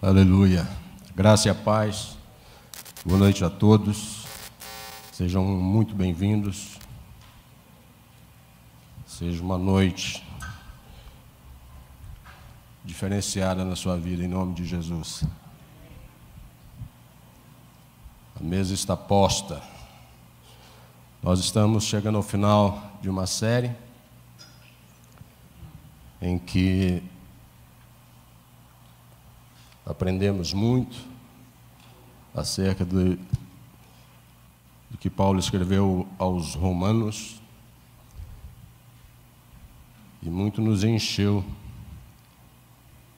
Aleluia. Graça e a paz. Boa noite a todos. Sejam muito bem-vindos. Seja uma noite diferenciada na sua vida, em nome de Jesus. A mesa está posta. Nós estamos chegando ao final de uma série em que aprendemos muito acerca do que Paulo escreveu aos Romanos e muito nos encheu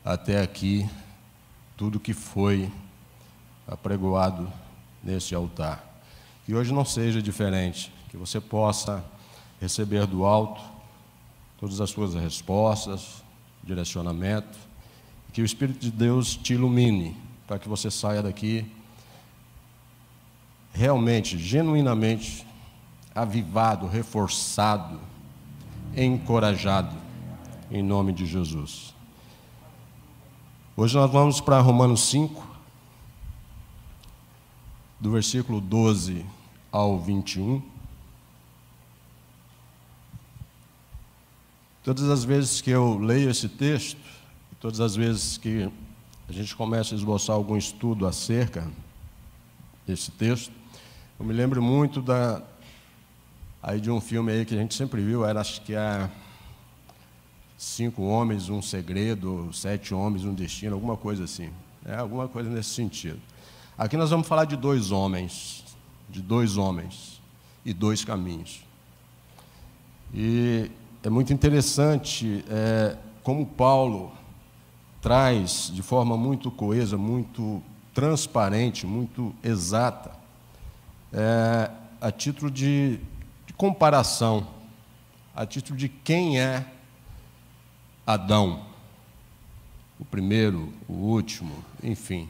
até aqui tudo que foi apregoado neste altar. Que hoje não seja diferente, que você possa receber do alto todas as suas respostas, direcionamento, que o Espírito de Deus te ilumine, para que você saia daqui realmente, genuinamente avivado, reforçado, encorajado, em nome de Jesus. Hoje nós vamos para Romanos 5, do versículo 12 ao 21. Todas as vezes que eu leio esse texto, todas as vezes que a gente começa a esboçar algum estudo acerca desse texto, eu me lembro muito de um filme aí que a gente sempre viu, acho que é 5 homens, um segredo, 7 homens, um destino, alguma coisa assim. Alguma coisa nesse sentido. Aqui nós vamos falar de 2 homens e 2 caminhos. E é muito interessante como Paulo traz de forma muito coesa, muito transparente, muito exata, a título de comparação, a título de quem é Adão, o primeiro, o último, enfim,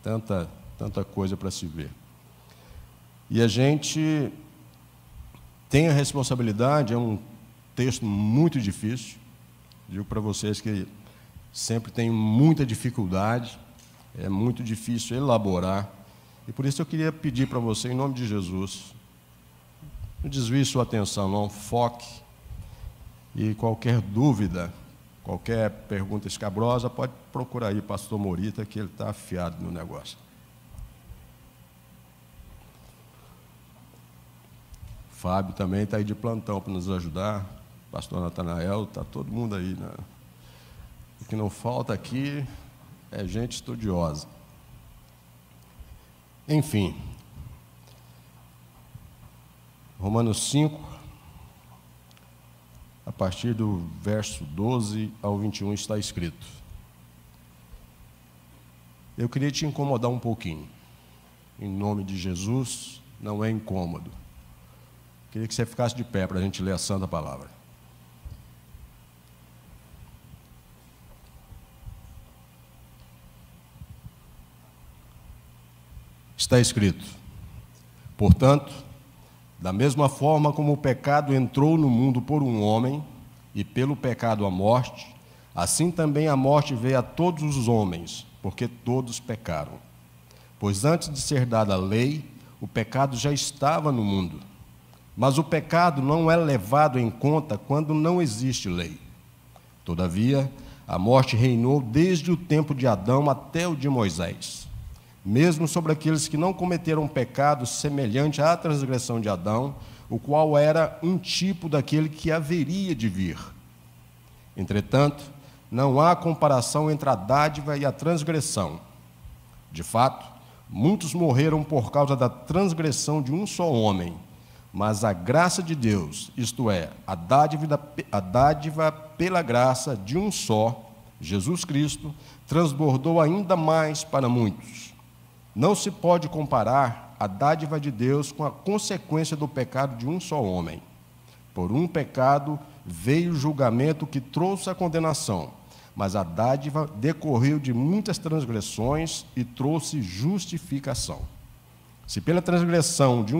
tanta coisa para se ver. E a gente tem a responsabilidade, é um texto muito difícil, digo para vocês que sempre tem muita dificuldade, é muito difícil elaborar, e por isso eu queria pedir para você, em nome de Jesus, não desvie sua atenção, não foque, e qualquer dúvida, qualquer pergunta escabrosa, pode procurar aí pastor Morita, que ele está afiado no negócio. Fábio também está aí de plantão para nos ajudar, pastor Natanael, está todo mundo aí, né? O que não falta aqui é gente estudiosa. Enfim, Romanos 5, a partir do verso 12 ao 21 está escrito. Eu queria te incomodar um pouquinho. Em nome de Jesus, não é incômodo. Queria que você ficasse de pé para a gente ler a santa palavra. Está escrito: portanto, da mesma forma como o pecado entrou no mundo por um homem, e pelo pecado a morte, assim também a morte veio a todos os homens, porque todos pecaram. Pois antes de ser dada a lei, o pecado já estava no mundo. Mas o pecado não é levado em conta quando não existe lei. Todavia, a morte reinou desde o tempo de Adão até o de Moisés, mesmo sobre aqueles que não cometeram pecado semelhante à transgressão de Adão, o qual era um tipo daquele que haveria de vir. Entretanto, não há comparação entre a dádiva e a transgressão. De fato, muitos morreram por causa da transgressão de um só homem, mas a graça de Deus, isto é, a dádiva pela graça de um só, Jesus Cristo, transbordou ainda mais para muitos. Não se pode comparar a dádiva de Deus com a consequência do pecado de um só homem. Por um pecado veio o julgamento que trouxe a condenação, mas a dádiva decorreu de muitas transgressões e trouxe justificação. Se pela transgressão de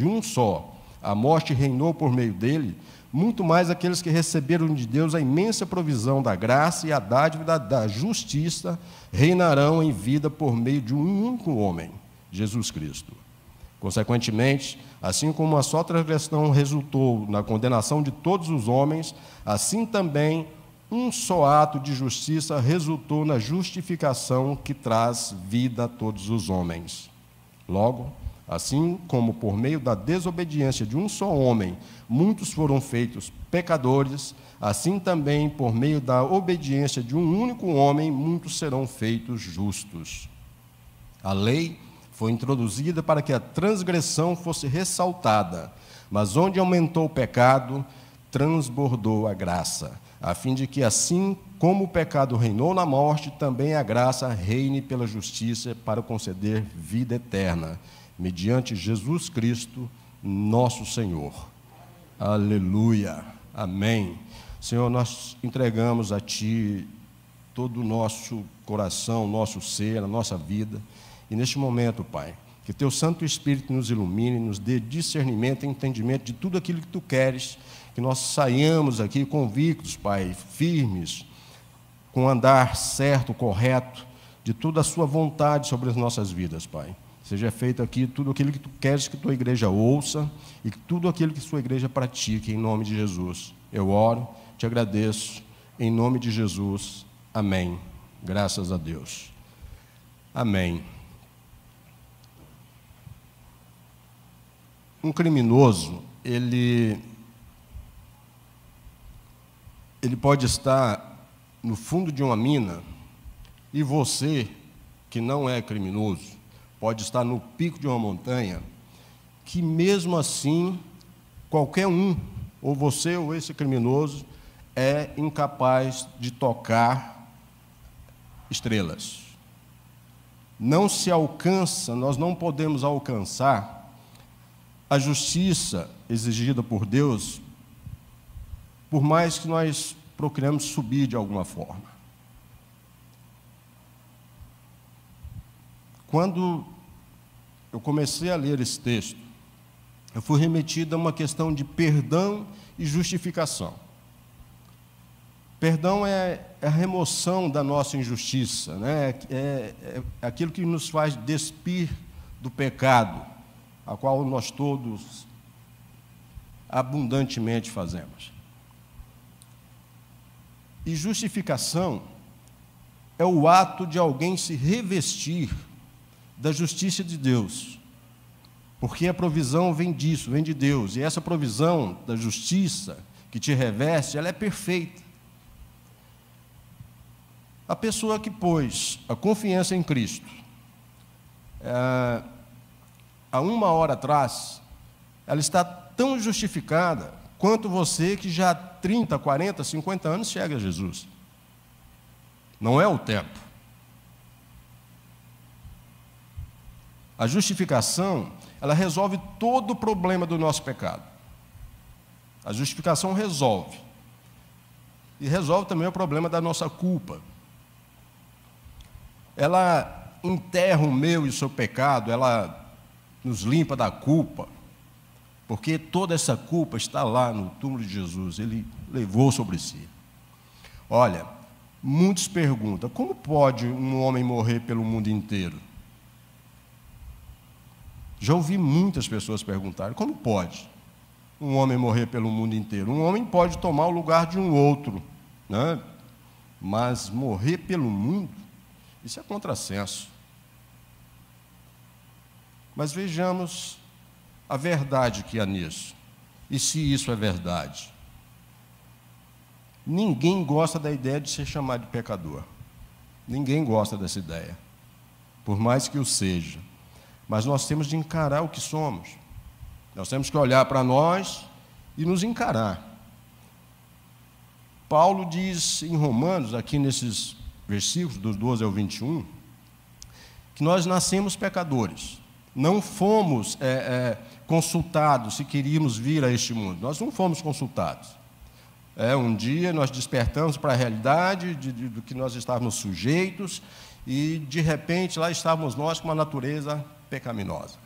um só a morte reinou por meio dele, muito mais aqueles que receberam de Deus a imensa provisão da graça e a dádiva da justiça reinarão em vida por meio de um único homem, Jesus Cristo. Consequentemente, assim como uma só transgressão resultou na condenação de todos os homens, assim também um só ato de justiça resultou na justificação que traz vida a todos os homens. Logo, assim como por meio da desobediência de um só homem, muitos foram feitos pecadores, assim também por meio da obediência de um único homem, muitos serão feitos justos. A lei foi introduzida para que a transgressão fosse ressaltada, mas onde aumentou o pecado, transbordou a graça, a fim de que, assim como o pecado reinou na morte, também a graça reine pela justiça para conceder vida eterna, mediante Jesus Cristo, nosso Senhor. Aleluia. Amém. Senhor, nós entregamos a Ti todo o nosso coração, nosso ser, a nossa vida. E neste momento, Pai, que Teu Santo Espírito nos ilumine, nos dê discernimento e entendimento de tudo aquilo que Tu queres, que nós saiamos aqui convictos, Pai, firmes, com andar certo, correto, de toda a Sua vontade sobre as nossas vidas, Pai. Seja feito aqui tudo aquilo que Tu queres que Tua igreja ouça e tudo aquilo que Sua igreja pratique, em nome de Jesus. Eu oro, Te agradeço, em nome de Jesus. Amém. Graças a Deus. Amém. Um criminoso, ele pode estar no fundo de uma mina e você, que não é criminoso, pode estar no pico de uma montanha, que mesmo assim, qualquer um, ou você ou esse criminoso, é incapaz de tocar estrelas. Não se alcança, nós não podemos alcançar a justiça exigida por Deus, por mais que nós procuremos subir de alguma forma. Quando eu comecei a ler esse texto, eu fui remetido a uma questão de perdão e justificação. Perdão é a remoção da nossa injustiça, né? É aquilo que nos faz despir do pecado, a qual nós todos abundantemente fazemos. E justificação é o ato de alguém se revestir da justiça de Deus, porque a provisão vem disso, vem de Deus, e essa provisão da justiça que te reveste, ela é perfeita. A pessoa que pôs a confiança em Cristo, há uma hora atrás, ela está tão justificada quanto você que já há 30, 40, 50 anos chega a Jesus. Não é o tempo. A justificação, ela resolve todo o problema do nosso pecado. A justificação resolve. E resolve também o problema da nossa culpa. Ela enterra o meu e o seu pecado, ela nos limpa da culpa, porque toda essa culpa está lá no túmulo de Jesus, Ele levou sobre si. Olha, muitos perguntam, como pode um homem morrer pelo mundo inteiro? Já ouvi muitas pessoas perguntarem, como pode um homem morrer pelo mundo inteiro? Um homem pode tomar o lugar de um outro, né? Mas morrer pelo mundo, isso é contrassenso. Mas vejamos a verdade que há nisso. E se isso é verdade? Ninguém gosta da ideia de ser chamado de pecador. Ninguém gosta dessa ideia, por mais que o seja. Mas nós temos de encarar o que somos. Nós temos que olhar para nós e nos encarar. Paulo diz em Romanos, aqui nesses versículos, dos 12 ao 21, que nós nascemos pecadores. Não fomos consultados se queríamos vir a este mundo. Nós não fomos consultados. Um dia nós despertamos para a realidade do que nós estávamos sujeitos e, de repente, lá estávamos nós com uma natureza pecaminosa.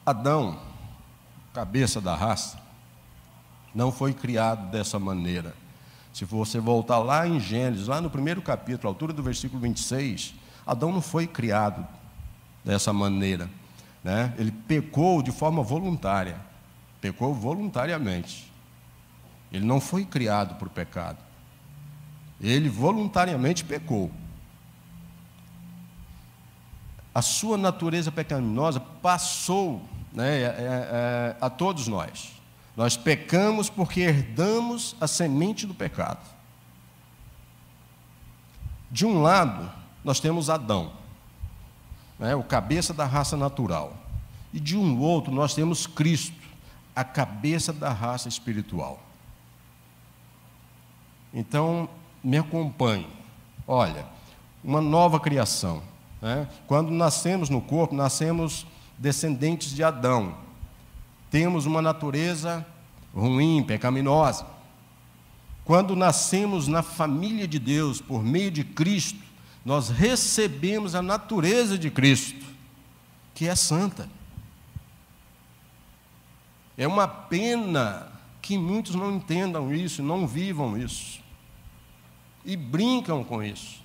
Adão, cabeça da raça, não foi criado dessa maneira. Se você voltar lá em Gênesis, lá no primeiro capítulo, à altura do versículo 26, Adão não foi criado dessa maneira, né? Ele pecou de forma voluntária, pecou voluntariamente. Ele não foi criado por pecado. Ele voluntariamente pecou. A sua natureza pecaminosa passou, né, a todos nós. Nós pecamos porque herdamos a semente do pecado. De um lado, nós temos Adão, né, o cabeça da raça natural. E de um outro, nós temos Cristo, a cabeça da raça espiritual. Então, me acompanhe. Olha, uma nova criação, né? Quando nascemos no corpo, nascemos descendentes de Adão. Temos uma natureza ruim, pecaminosa. Quando nascemos na família de Deus, por meio de Cristo, nós recebemos a natureza de Cristo, que é santa. É uma pena que muitos não entendam isso, não vivam isso, e brincam com isso.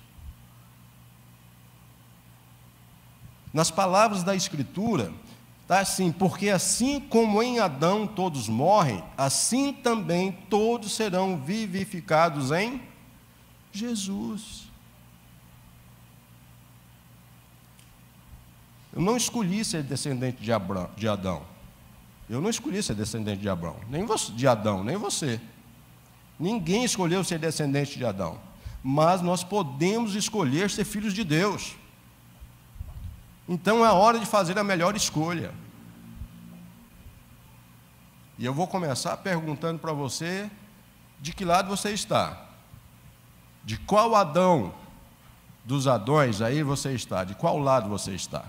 Nas palavras da Escritura, está assim: porque assim como em Adão todos morrem, assim também todos serão vivificados em Jesus. Eu não escolhi ser descendente de Adão. Eu não escolhi ser descendente de Adão, nem você. Ninguém escolheu ser descendente de Adão. Mas nós podemos escolher ser filhos de Deus. Então é hora de fazer a melhor escolha. E eu vou começar perguntando para você de que lado você está. De qual Adão dos Adões aí você está? De qual lado você está?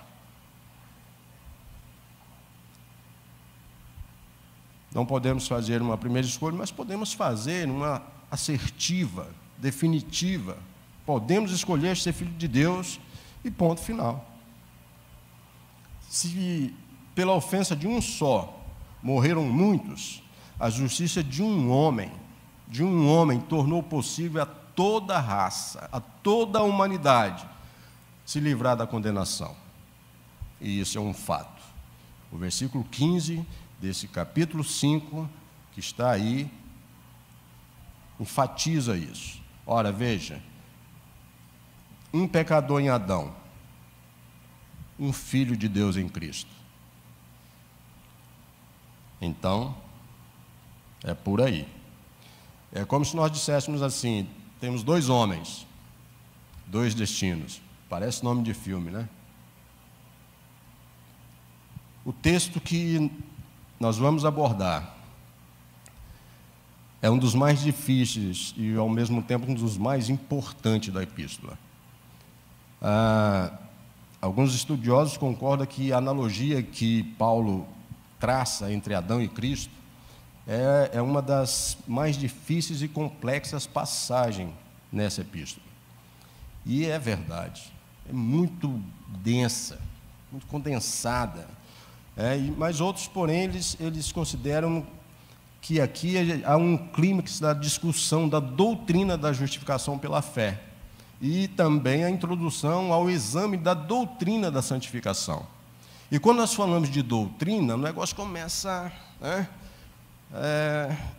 Não podemos fazer uma primeira escolha, mas podemos fazer uma assertiva, definitiva. Podemos escolher ser filho de Deus e ponto final. Se pela ofensa de um só morreram muitos, a justiça de um homem tornou possível a toda a raça, a toda a humanidade se livrar da condenação. E isso é um fato. O versículo 15 desse capítulo 5, que está aí, enfatiza isso. Ora, veja, um pecador em Adão, um filho de Deus em Cristo. Então, é por aí. É como se nós disséssemos assim: temos dois homens, dois destinos. Parece nome de filme, né? O texto que nós vamos abordar é um dos mais difíceis e, ao mesmo tempo, um dos mais importantes da epístola. Alguns estudiosos concordam que a analogia que Paulo traça entre Adão e Cristo é uma das mais difíceis e complexas passagens nessa epístola. E é verdade, é muito densa, muito condensada. Mas outros, porém, eles consideram que aqui há um clímax da discussão da doutrina da justificação pela fé e também a introdução ao exame da doutrina da santificação. E quando nós falamos de doutrina, o negócio começa, né?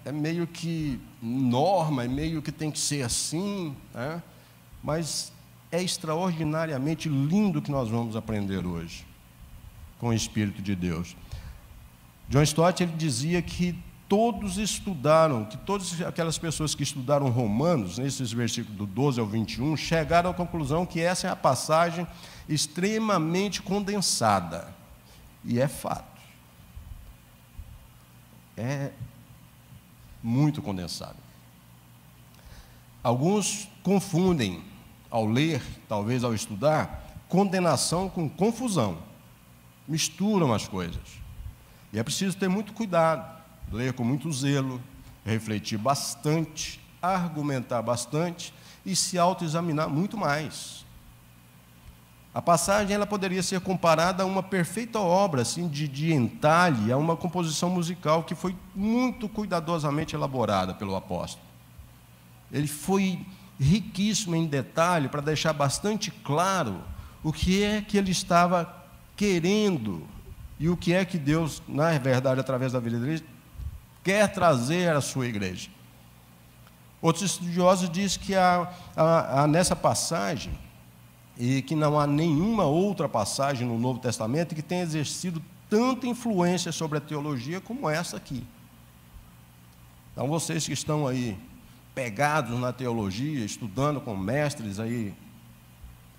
É meio que norma, é meio que tem que ser assim, né? Mas é extraordinariamente lindo o que nós vamos aprender hoje com o Espírito de Deus. John Stott, ele dizia que todas aquelas pessoas que estudaram Romanos, nesses versículos do 12 ao 21, chegaram à conclusão que essa é a passagem extremamente condensada. E é fato. É muito condensada. Alguns confundem, ao ler, talvez ao estudar, condenação com confusão. Misturam as coisas. E é preciso ter muito cuidado, ler com muito zelo, refletir bastante, argumentar bastante e se autoexaminar muito mais. A passagem ela poderia ser comparada a uma perfeita obra assim, de entalhe, a uma composição musical que foi muito cuidadosamente elaborada pelo apóstolo. Ele foi riquíssimo em detalhe para deixar bastante claro o que é que ele estava querendo e o que é que Deus, na verdade, através da vida dele, quer trazer à sua igreja. Outros estudiosos dizem que há nessa passagem, e que não há nenhuma outra passagem no Novo Testamento que tenha exercido tanta influência sobre a teologia como essa aqui. Então, vocês que estão aí pegados na teologia, estudando com mestres aí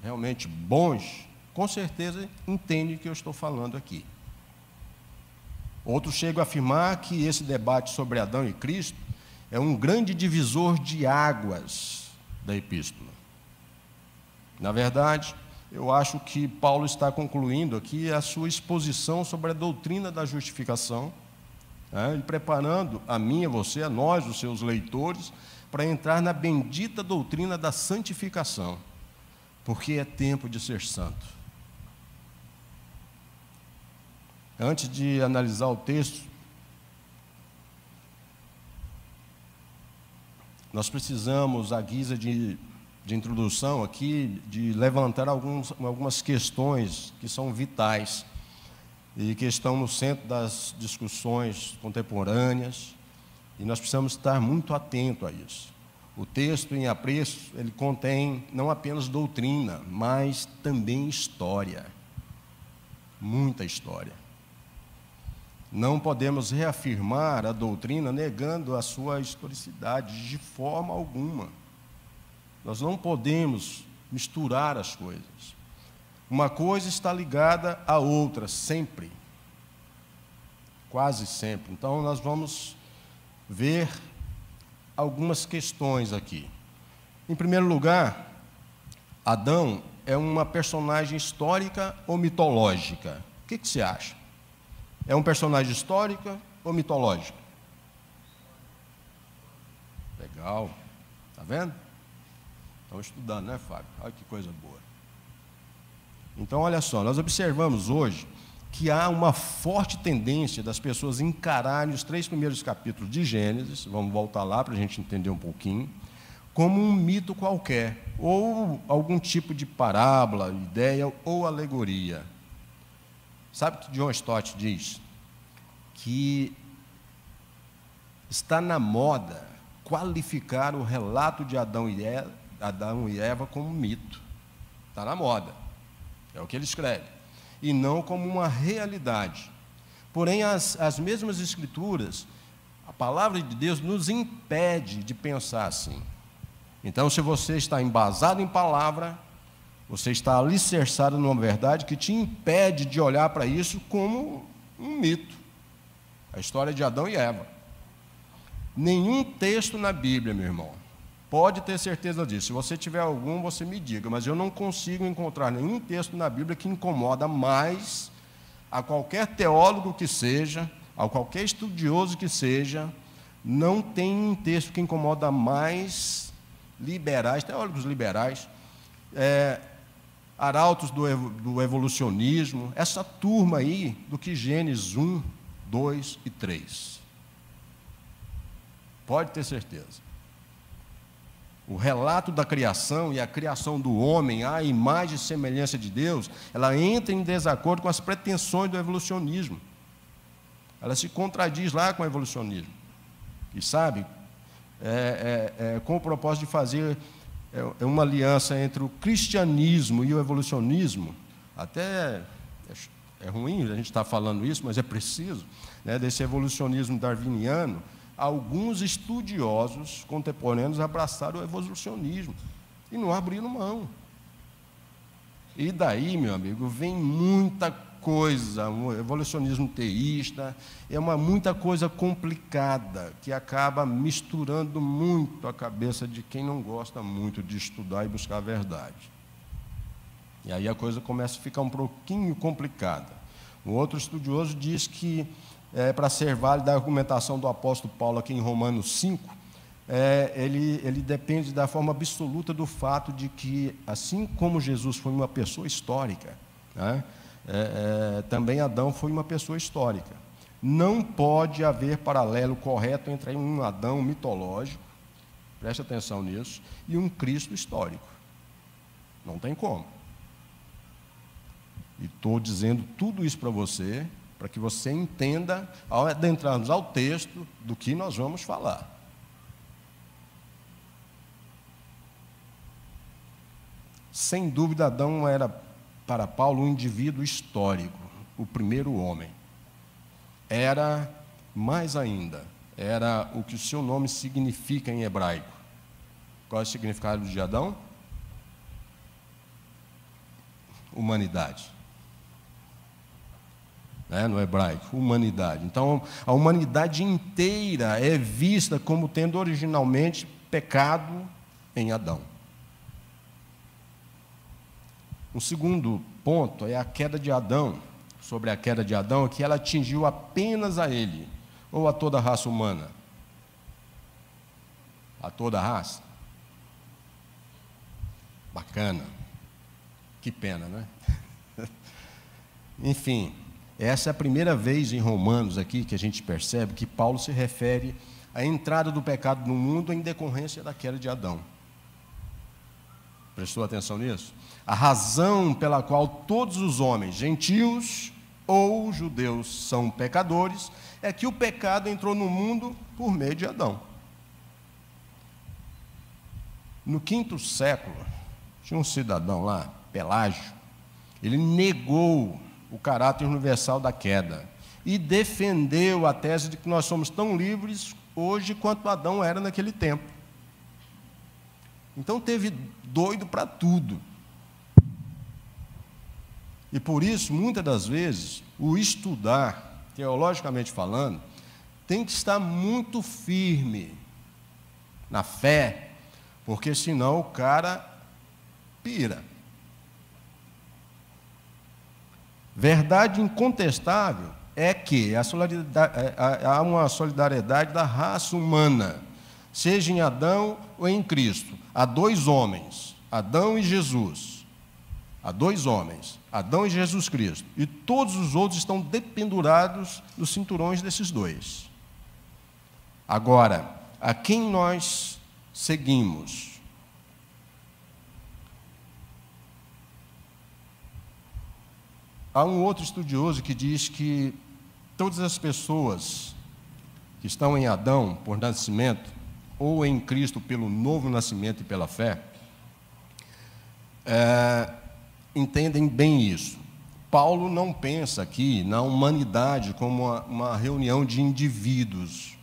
realmente bons, com certeza entendem o que eu estou falando aqui. Outros chegam a afirmar que esse debate sobre Adão e Cristo é um grande divisor de águas da epístola. Na verdade, eu acho que Paulo está concluindo aqui a sua exposição sobre a doutrina da justificação, e preparando a mim, a você, a nós, os seus leitores, para entrar na bendita doutrina da santificação, porque é tempo de ser santo. Antes de analisar o texto, nós precisamos, à guisa de introdução aqui, de levantar algumas questões que são vitais e que estão no centro das discussões contemporâneas, e nós precisamos estar muito atentos a isso. O texto em apreço, ele contém não apenas doutrina, mas também história, muita história. Não podemos reafirmar a doutrina negando a sua historicidade de forma alguma. Nós não podemos misturar as coisas. Uma coisa está ligada à outra, sempre. Quase sempre. Então, nós vamos ver algumas questões aqui. Em primeiro lugar, Adão é uma personagem histórica ou mitológica? O que você acha? É um personagem histórico ou mitológico? Legal. Está vendo? Estão estudando, né, Fábio? Olha que coisa boa. Então, olha só, nós observamos hoje que há uma forte tendência das pessoas encararem os 3 primeiros capítulos de Gênesis, vamos voltar lá para a gente entender um pouquinho, como um mito qualquer, ou algum tipo de parábola, ideia ou alegoria. Sabe o que John Stott diz? Que está na moda qualificar o relato de Adão e Eva como mito. Está na moda. É o que ele escreve. E não como uma realidade. Porém, as mesmas escrituras, a palavra de Deus nos impede de pensar assim. Então, se você está embasado em palavra, você está alicerçado numa verdade que te impede de olhar para isso como um mito. A história de Adão e Eva. Nenhum texto na Bíblia, meu irmão, pode ter certeza disso. Se você tiver algum, você me diga, mas eu não consigo encontrar nenhum texto na Bíblia que incomoda mais a qualquer teólogo que seja, a qualquer estudioso que seja. Não tem um texto que incomoda mais liberais, teólogos liberais, arautos do evolucionismo, essa turma aí do que Gênesis 1, 2 e 3. Pode ter certeza. O relato da criação e a criação do homem, a imagem e semelhança de Deus, ela entra em desacordo com as pretensões do evolucionismo. Ela se contradiz lá com o evolucionismo. E sabe, com o propósito de fazer uma aliança entre o cristianismo e o evolucionismo. Até é ruim a gente estar falando isso, mas é preciso, né, desse evolucionismo darwiniano. Alguns estudiosos contemporâneos abraçaram o evolucionismo e não abriram mão. E daí, meu amigo, vem muita coisa, um evolucionismo teísta, muita coisa complicada, que acaba misturando muito a cabeça de quem não gosta muito de estudar e buscar a verdade. E aí a coisa começa a ficar um pouquinho complicada. Um outro estudioso diz que, para ser válida a argumentação do apóstolo Paulo aqui em Romanos 5, ele depende da forma absoluta do fato de que, assim como Jesus foi uma pessoa histórica, né, também Adão foi uma pessoa histórica. Não pode haver paralelo correto entre um Adão mitológico, preste atenção nisso, e um Cristo histórico. Não tem como. E estou dizendo tudo isso para você, para que você entenda, ao adentrarmos ao texto, do que nós vamos falar. Sem dúvida, Adão era, para Paulo, um indivíduo histórico, o primeiro homem. Era, mais ainda, era o que o seu nome significa em hebraico. Qual é o significado de Adão? Humanidade. No hebraico, humanidade. Então, a humanidade inteira é vista como tendo originalmente pecado em Adão. Um segundo ponto é a queda de Adão. Sobre a queda de Adão, é que ela atingiu apenas a ele, ou a toda a raça humana? A toda a raça? Bacana. Que pena, né? Enfim, essa é a primeira vez em Romanos aqui que a gente percebe que Paulo se refere à entrada do pecado no mundo em decorrência da queda de Adão. Prestou atenção nisso? A razão pela qual todos os homens, gentios ou judeus, são pecadores, é que o pecado entrou no mundo por meio de Adão. No 5º século, tinha um cidadão lá, Pelágio, ele negou o caráter universal da queda e defendeu a tese de que nós somos tão livres hoje quanto Adão era naquele tempo. Então teve doido para tudo. E por isso, muitas das vezes, o estudar, teologicamente falando, tem que estar muito firme na fé, porque senão o cara pira. Verdade incontestável é que há uma solidariedade da raça humana, seja em Adão ou em Cristo. Há dois homens, Adão e Jesus. Há dois homens, Adão e Jesus Cristo. E todos os outros estão dependurados nos cinturões desses dois. Agora, a quem nós seguimos? Há um outro estudioso que diz que todas as pessoas que estão em Adão por nascimento, ou em Cristo pelo novo nascimento e pela fé, entendem bem isso. Paulo não pensa aqui na humanidade como uma reunião de indivíduos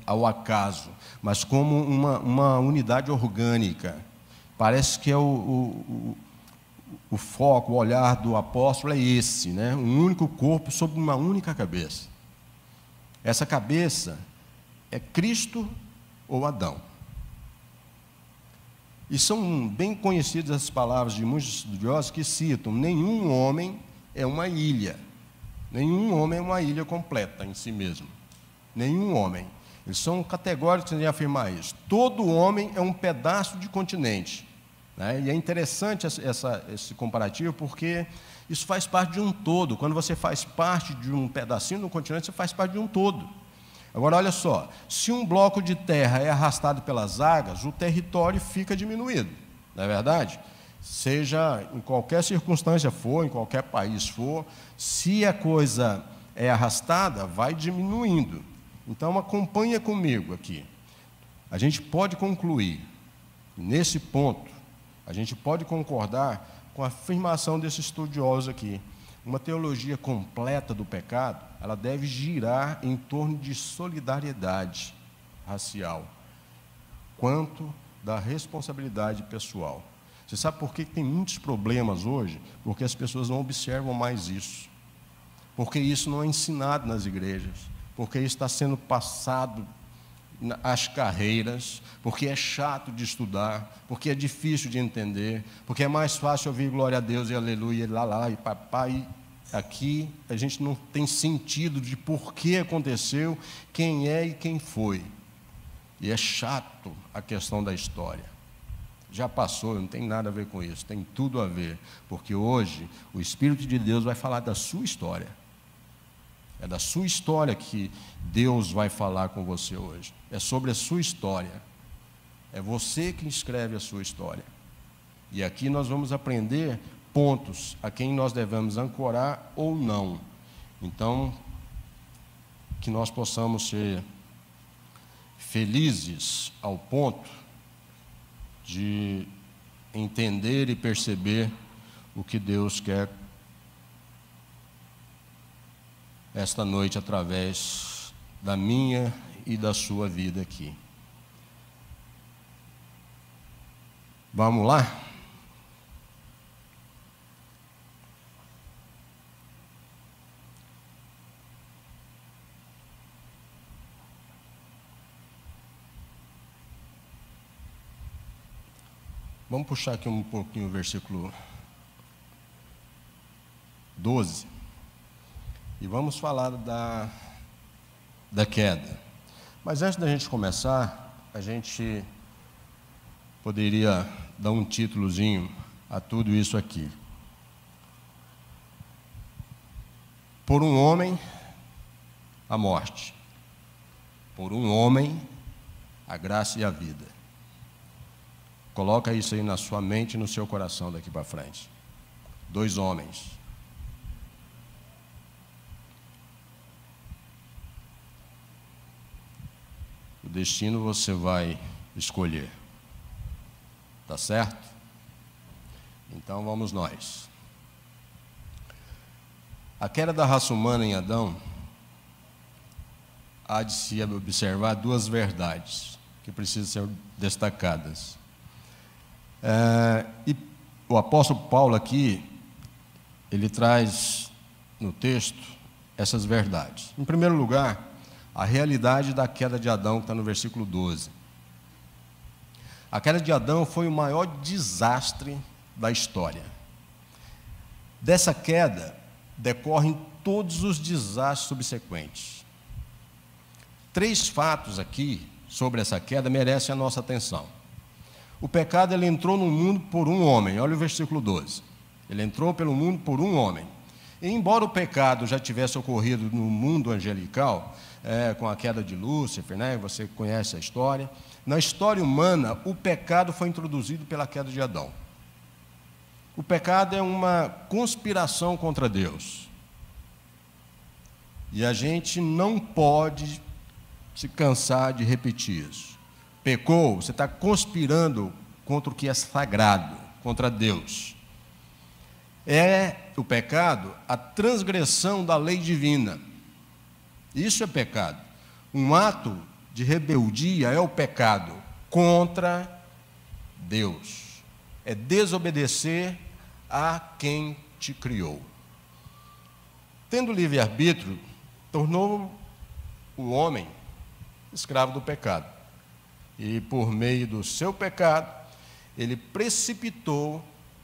ao acaso, mas como uma unidade orgânica. Parece que o foco, o olhar do apóstolo é esse, né? Um único corpo sobre uma única cabeça. Essa cabeça é Cristo ou Adão. E são bem conhecidas as palavras de muitos estudiosos que citam: nenhum homem é uma ilha. Nenhum homem é uma ilha completa em si mesmo. Nenhum homem. Eles são categóricos em afirmar isso. Todo homem é um pedaço de continente. Né? E é interessante esse comparativo, porque isso faz parte de um todo. Quando você faz parte de um pedacinho do continente, você faz parte de um todo. Agora, olha só, se um bloco de terra é arrastado pelas águas, o território fica diminuído, não é verdade? Seja em qualquer circunstância for, em qualquer país for, se a coisa é arrastada, vai diminuindo. Então, acompanha comigo aqui. A gente pode concluir, nesse ponto, a gente pode concordar com a afirmação desse estudioso aqui. Uma teologia completa do pecado, ela deve girar em torno de solidariedade racial, quanto da responsabilidade pessoal. Você sabe por que tem muitos problemas hoje? Porque as pessoas não observam mais isso. Porque isso não é ensinado nas igrejas. Porque isso está sendo passado às carreiras, porque é chato de estudar, porque é difícil de entender, porque é mais fácil ouvir glória a Deus e aleluia, e lá, e papai. Aqui a gente não tem sentido de por que aconteceu, quem é e quem foi. E é chato a questão da história. Já passou, não tem nada a ver com isso, tem tudo a ver, porque hoje o Espírito de Deus vai falar da sua história. É da sua história que Deus vai falar com você hoje. É sobre a sua história. É você que escreve a sua história. E aqui nós vamos aprender pontos a quem nós devemos ancorar ou não. Então, que nós possamos ser felizes ao ponto de entender e perceber o que Deus quer esta noite através da minha e da sua vida aqui. Vamos lá? Vamos puxar aqui um pouquinho o versículo 12 e vamos falar da queda. Mas antes da gente começar, a gente poderia dar um títulozinho a tudo isso aqui. Por um homem, a morte. Por um homem, a graça e a vida. Coloca isso aí na sua mente e no seu coração daqui para frente. 2 homens. O destino você vai escolher. Tá certo? Então vamos nós. A queda da raça humana em Adão há de se observar 2 verdades que precisam ser destacadas. E o apóstolo Paulo aqui, ele traz no texto essas verdades. Em primeiro lugar, a realidade da queda de Adão, que está no versículo 12. A queda de Adão foi o maior desastre da história. Dessa queda decorrem todos os desastres subsequentes. 3 fatos aqui sobre essa queda merecem a nossa atenção. O pecado, ele entrou no mundo por um homem. Olha o versículo 12. Ele entrou pelo mundo por um homem. E embora o pecado já tivesse ocorrido no mundo angelical, com a queda de Lúcifer, né? Você conhece a história. Na história humana, o pecado foi introduzido pela queda de Adão. O pecado é uma conspiração contra Deus. E a gente não pode se cansar de repetir isso. Pecou, você está conspirando contra o que é sagrado, contra Deus. É o pecado a transgressão da lei divina. Isso é pecado. Um ato de rebeldia é o pecado contra Deus. É desobedecer a quem te criou. Tendo livre-arbítrio, tornou o homem escravo do pecado. E por meio do seu pecado, ele precipitou,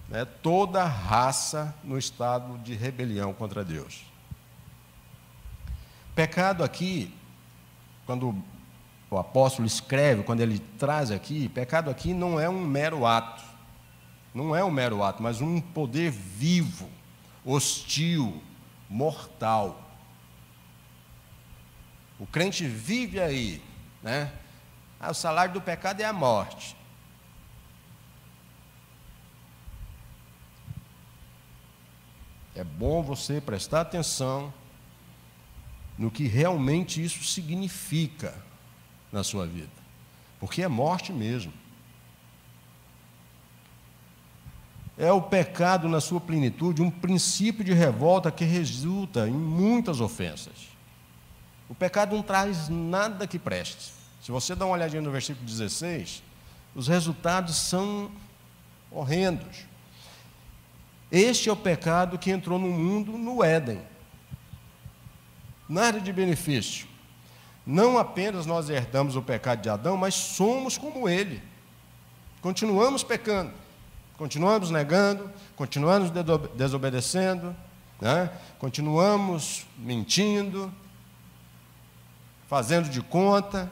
né, toda a raça no estado de rebelião contra Deus. Pecado aqui, quando o apóstolo escreve, quando ele traz aqui, pecado aqui não é um mero ato. Não é um mero ato, mas um poder vivo, hostil, mortal. O crente vive aí, né? O salário do pecado é a morte. É bom você prestar atenção no que realmente isso significa na sua vida, porque é morte mesmo. É o pecado na sua plenitude, um princípio de revolta que resulta em muitas ofensas. O pecado não traz nada que preste. Se você dá uma olhadinha no versículo 16, os resultados são horrendos. Este é o pecado que entrou no mundo no Éden. Nada de benefício. Não apenas nós herdamos o pecado de Adão, mas somos como ele. Continuamos pecando, continuamos negando, continuamos desobedecendo, né? Continuamos mentindo, fazendo de conta.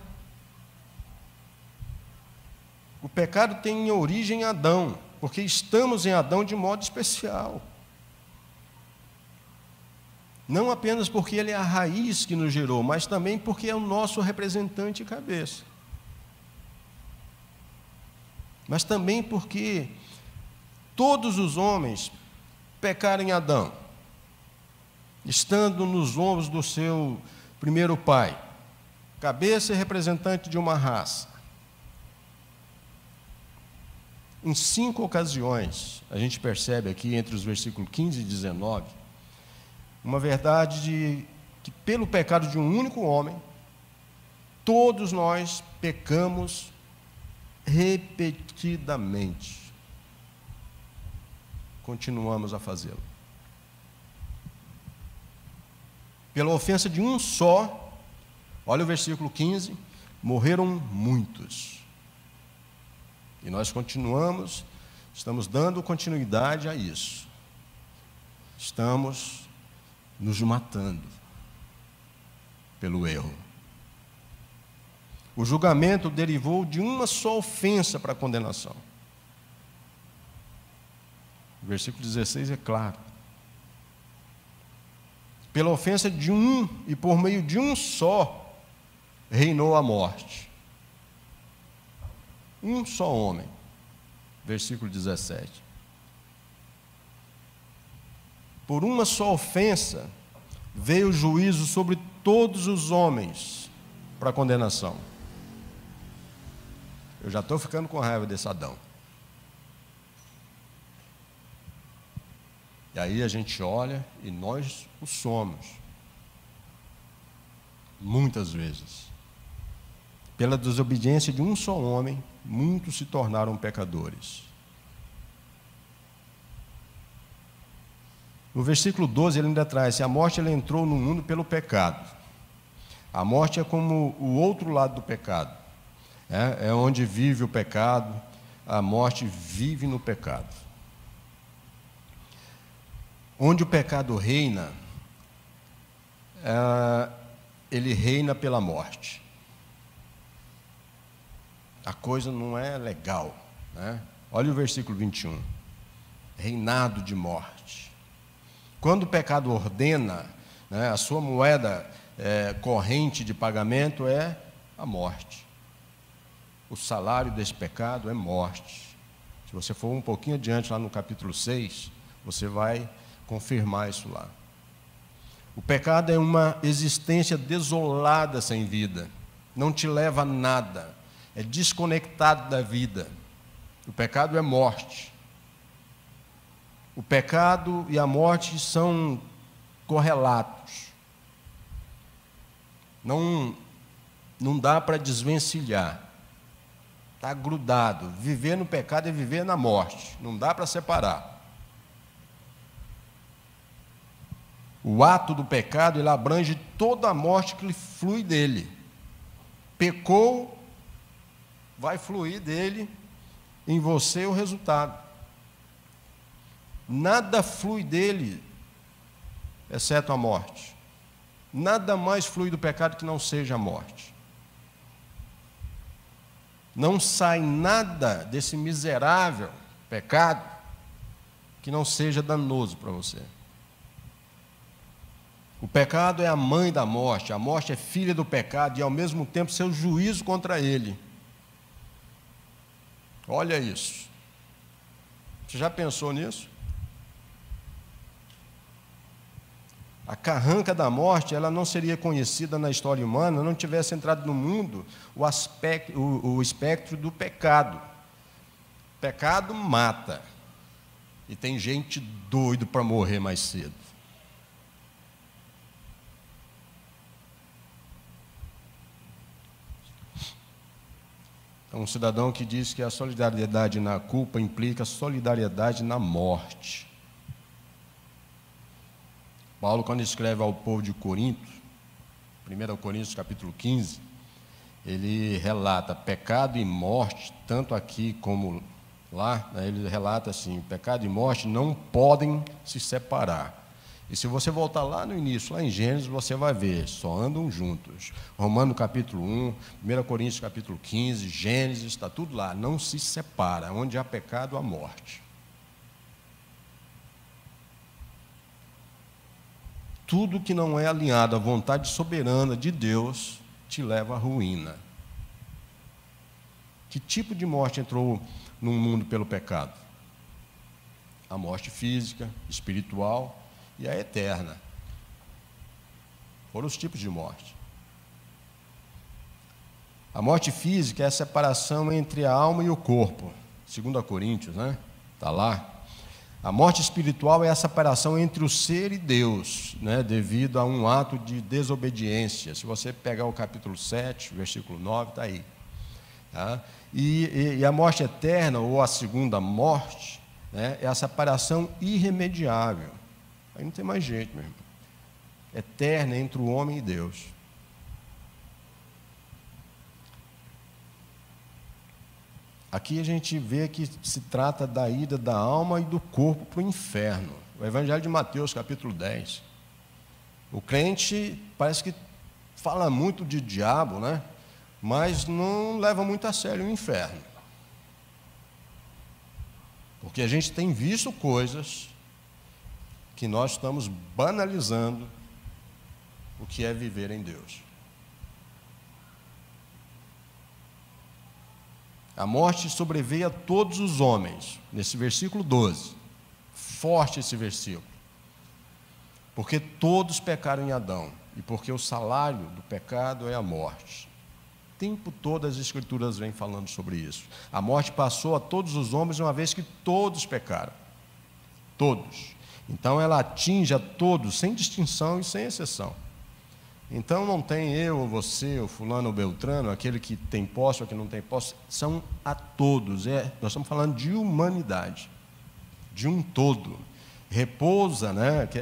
O pecado tem origem em Adão, porque estamos em Adão de modo especial. Não apenas porque ele é a raiz que nos gerou, mas também porque é o nosso representante e cabeça. Mas também porque todos os homens pecaram em Adão, estando nos ombros do seu primeiro pai, cabeça e representante de uma raça. Em 5 ocasiões, a gente percebe aqui entre os versículos 15 e 19, uma verdade de que pelo pecado de um único homem, todos nós pecamos repetidamente. Continuamos a fazê-lo. Pela ofensa de um só, olha o versículo 15, morreram muitos. E nós continuamos, estamos dando continuidade a isso. Estamos nos matando pelo erro. O julgamento derivou de uma só ofensa para a condenação. O versículo 16 é claro. Pela ofensa de um e por meio de um só, reinou a morte. Um só homem. Versículo 17. Por uma só ofensa, veio o juízo sobre todos os homens para condenação. Eu já estou ficando com raiva desse Adão. E aí a gente olha e nós o somos. Muitas vezes. Pela desobediência de um só homem, muitos se tornaram pecadores. No versículo 12 ele ainda traz: a morte ela entrou no mundo pelo pecado. A morte é como o outro lado do pecado. É onde vive o pecado, a morte vive no pecado. Onde o pecado reina, ele reina pela morte. A coisa não é legal, né? Olha o versículo 21. Reinado de morte. Quando o pecado ordena, né, a sua moeda corrente de pagamento é a morte. O salário desse pecado é morte. Se você for um pouquinho adiante, lá no capítulo 6, você vai confirmar isso lá. O pecado é uma existência desolada sem vida. Não te leva a nada. É desconectado da vida. O pecado é morte. O pecado e a morte são correlatos. Não dá para desvencilhar. Está grudado. Viver no pecado é viver na morte. Não dá para separar. O ato do pecado, ele abrange toda a morte que flui dele. Pecou, vai fluir dele em você o resultado. Nada flui dele, exceto a morte. Nada mais flui do pecado que não seja a morte. Não sai nada desse miserável pecado que não seja danoso para você. O pecado é a mãe da morte, a morte é filha do pecado e, ao mesmo tempo, seu juízo contra ele. Olha isso. Você já pensou nisso? A carranca da morte, ela não seria conhecida na história humana, não tivesse entrado no mundo o espectro do pecado. Pecado mata. E tem gente doido para morrer mais cedo. Um cidadão que diz que a solidariedade na culpa implica solidariedade na morte. Paulo, quando escreve ao povo de Corinto, 1 Coríntios capítulo 15, ele relata pecado e morte, tanto aqui como lá, né, ele relata assim: pecado e morte não podem se separar. E se você voltar lá no início, lá em Gênesis, você vai ver, só andam juntos. Romanos capítulo 1, 1 Coríntios capítulo 15, Gênesis, está tudo lá, não se separa, onde há pecado, há morte. Tudo que não é alinhado à vontade soberana de Deus te leva à ruína. Que tipo de morte entrou no mundo pelo pecado? A morte física, espiritual e a eterna. Foram os tipos de morte. A morte física é a separação entre a alma e o corpo. 2 Coríntios, né? Está lá. A morte espiritual é a separação entre o ser e Deus, né? Devido a um ato de desobediência. Se você pegar o capítulo 7, versículo 9, está aí. Tá? E a morte eterna, ou a segunda morte, né? É a separação irremediável. Aí não tem mais jeito, meu irmão. Eterna entre o homem e Deus. Aqui a gente vê que se trata da ida da alma e do corpo para o inferno. O Evangelho de Mateus, capítulo 10. O crente parece que fala muito de diabo, né? Mas não leva muito a sério o inferno. Porque a gente tem visto coisas que nós estamos banalizando o que é viver em Deus. A morte sobreveio a todos os homens, nesse versículo 12. Forte esse versículo. Porque todos pecaram em Adão, e porque o salário do pecado é a morte. O tempo todo as Escrituras vêm falando sobre isso. A morte passou a todos os homens, uma vez que todos pecaram. Todos. Então ela atinge a todos, sem distinção e sem exceção. Então não tem eu ou você, ou fulano ou beltrano, aquele que tem posse ou que não tem posse, são a todos. Nós estamos falando de humanidade, de um todo. Repousa, né? Que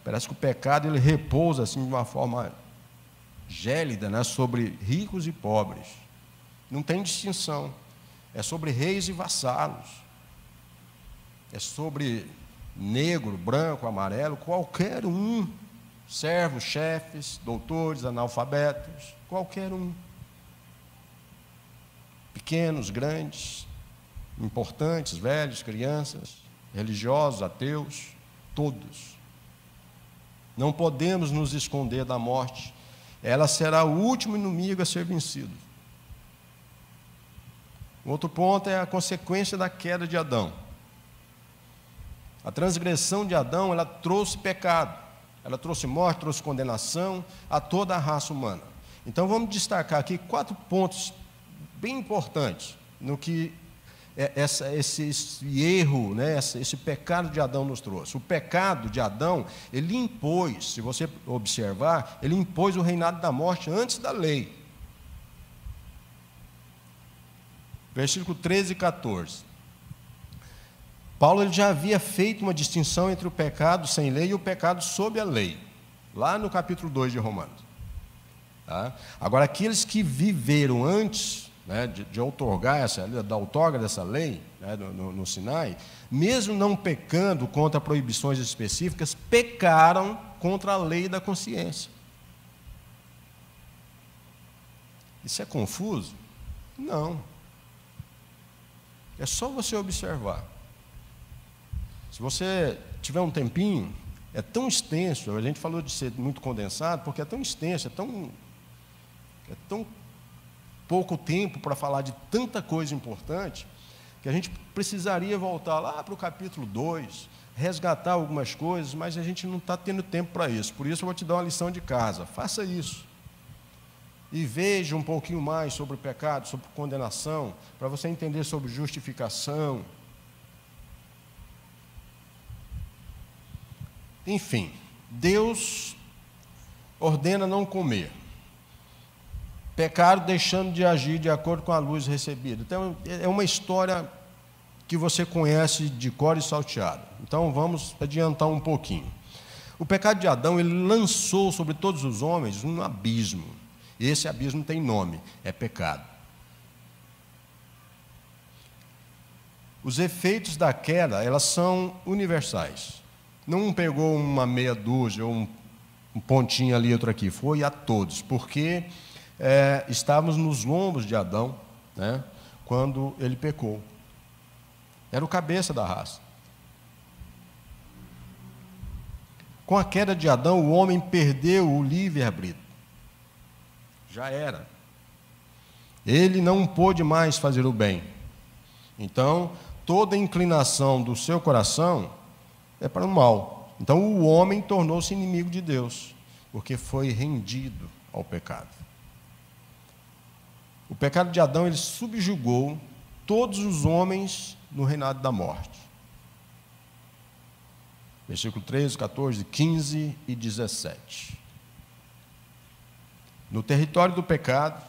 parece que o pecado ele repousa assim de uma forma gélida, né? Sobre ricos e pobres. Não tem distinção. É sobre reis e vassalos. É sobre negro, branco, amarelo, qualquer um. Servos, chefes, doutores, analfabetos, qualquer um. Pequenos, grandes, importantes, velhos, crianças, religiosos, ateus, todos. Não podemos nos esconder da morte. Ela será o último inimigo a ser vencido. Outro ponto é a consequência da queda de Adão. A transgressão de Adão, ela trouxe pecado. Ela trouxe morte, trouxe condenação a toda a raça humana. Então vamos destacar aqui 4 pontos bem importantes no que esse erro, né, esse pecado de Adão nos trouxe. O pecado de Adão, ele impôs, se você observar, ele impôs o reinado da morte antes da lei. Versículo 13 e 14. Paulo ele já havia feito uma distinção entre o pecado sem lei e o pecado sob a lei, lá no capítulo 2 de Romanos. Tá? Agora, aqueles que viveram antes, né, de outorgar da outorga dessa lei, né, no Sinai, mesmo não pecando contra proibições específicas, pecaram contra a lei da consciência. Isso é confuso? Não. É só você observar. Se você tiver um tempinho, é tão extenso, a gente falou de ser muito condensado, porque é tão extenso, é tão pouco tempo para falar de tanta coisa importante, que a gente precisaria voltar lá para o capítulo 2, resgatar algumas coisas, mas a gente não está tendo tempo para isso. Por isso eu vou te dar uma lição de casa. Faça isso. E veja um pouquinho mais sobre o pecado, sobre condenação, para você entender sobre justificação. Enfim, Deus ordena não comer. Pecaram deixando de agir de acordo com a luz recebida. Então, é uma história que você conhece de cor e salteado. Então, vamos adiantar um pouquinho. O pecado de Adão, ele lançou sobre todos os homens um abismo. E esse abismo tem nome, é pecado. Os efeitos da queda, elas são universais. Não pegou uma meia dúzia, ou um pontinho ali, outro aqui. Foi a todos, porque estávamos nos lombos de Adão, né, quando ele pecou. Era o cabeça da raça. Com a queda de Adão, o homem perdeu o livre-arbítrio. Já era. Ele não pôde mais fazer o bem. Então, toda inclinação do seu coração é para o mal. Então, o homem tornou-se inimigo de Deus, porque foi rendido ao pecado. O pecado de Adão, ele subjugou todos os homens no reinado da morte. Versículo 13, 14, 15 e 17. No território do pecado,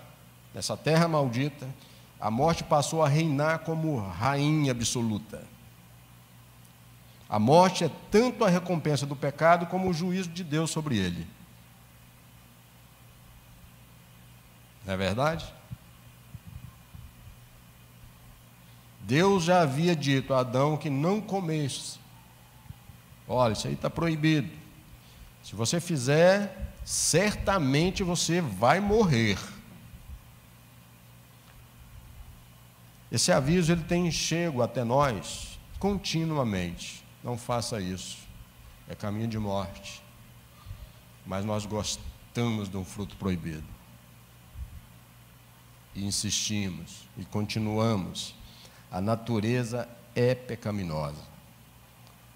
nessa terra maldita, a morte passou a reinar como rainha absoluta. A morte é tanto a recompensa do pecado como o juízo de Deus sobre ele. Não é verdade? Deus já havia dito a Adão que não comesse. Olha, isso aí está proibido. Se você fizer, certamente você vai morrer. Esse aviso ele tem chego até nós continuamente. Não faça isso. É caminho de morte. Mas nós gostamos de um fruto proibido. E insistimos e continuamos. A natureza é pecaminosa,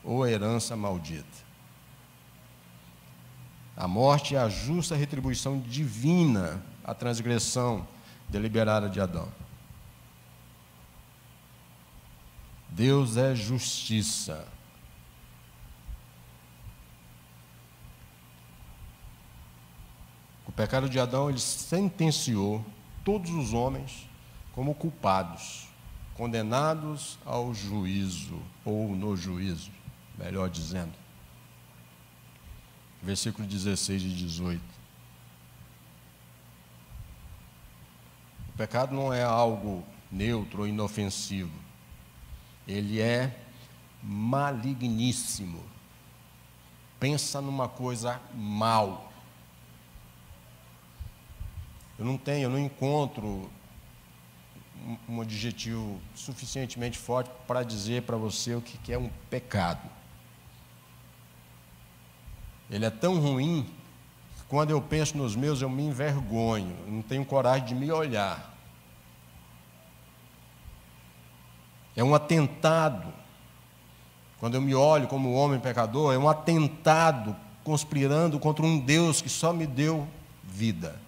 ou herança maldita. A morte é a justa retribuição divina à transgressão deliberada de Adão. Deus é justiça. O pecado de Adão, ele sentenciou todos os homens como culpados, condenados ao juízo, ou no juízo, melhor dizendo. Versículo 16 e 18. O pecado não é algo neutro ou inofensivo. Ele é maligníssimo. Pensa numa coisa mal. Eu não encontro um adjetivo suficientemente forte para dizer para você o que é um pecado. Ele é tão ruim que quando eu penso nos meus eu me envergonho, eu não tenho coragem de me olhar. É um atentado. Quando eu me olho como homem pecador, é um atentado conspirando contra um Deus que só me deu vida,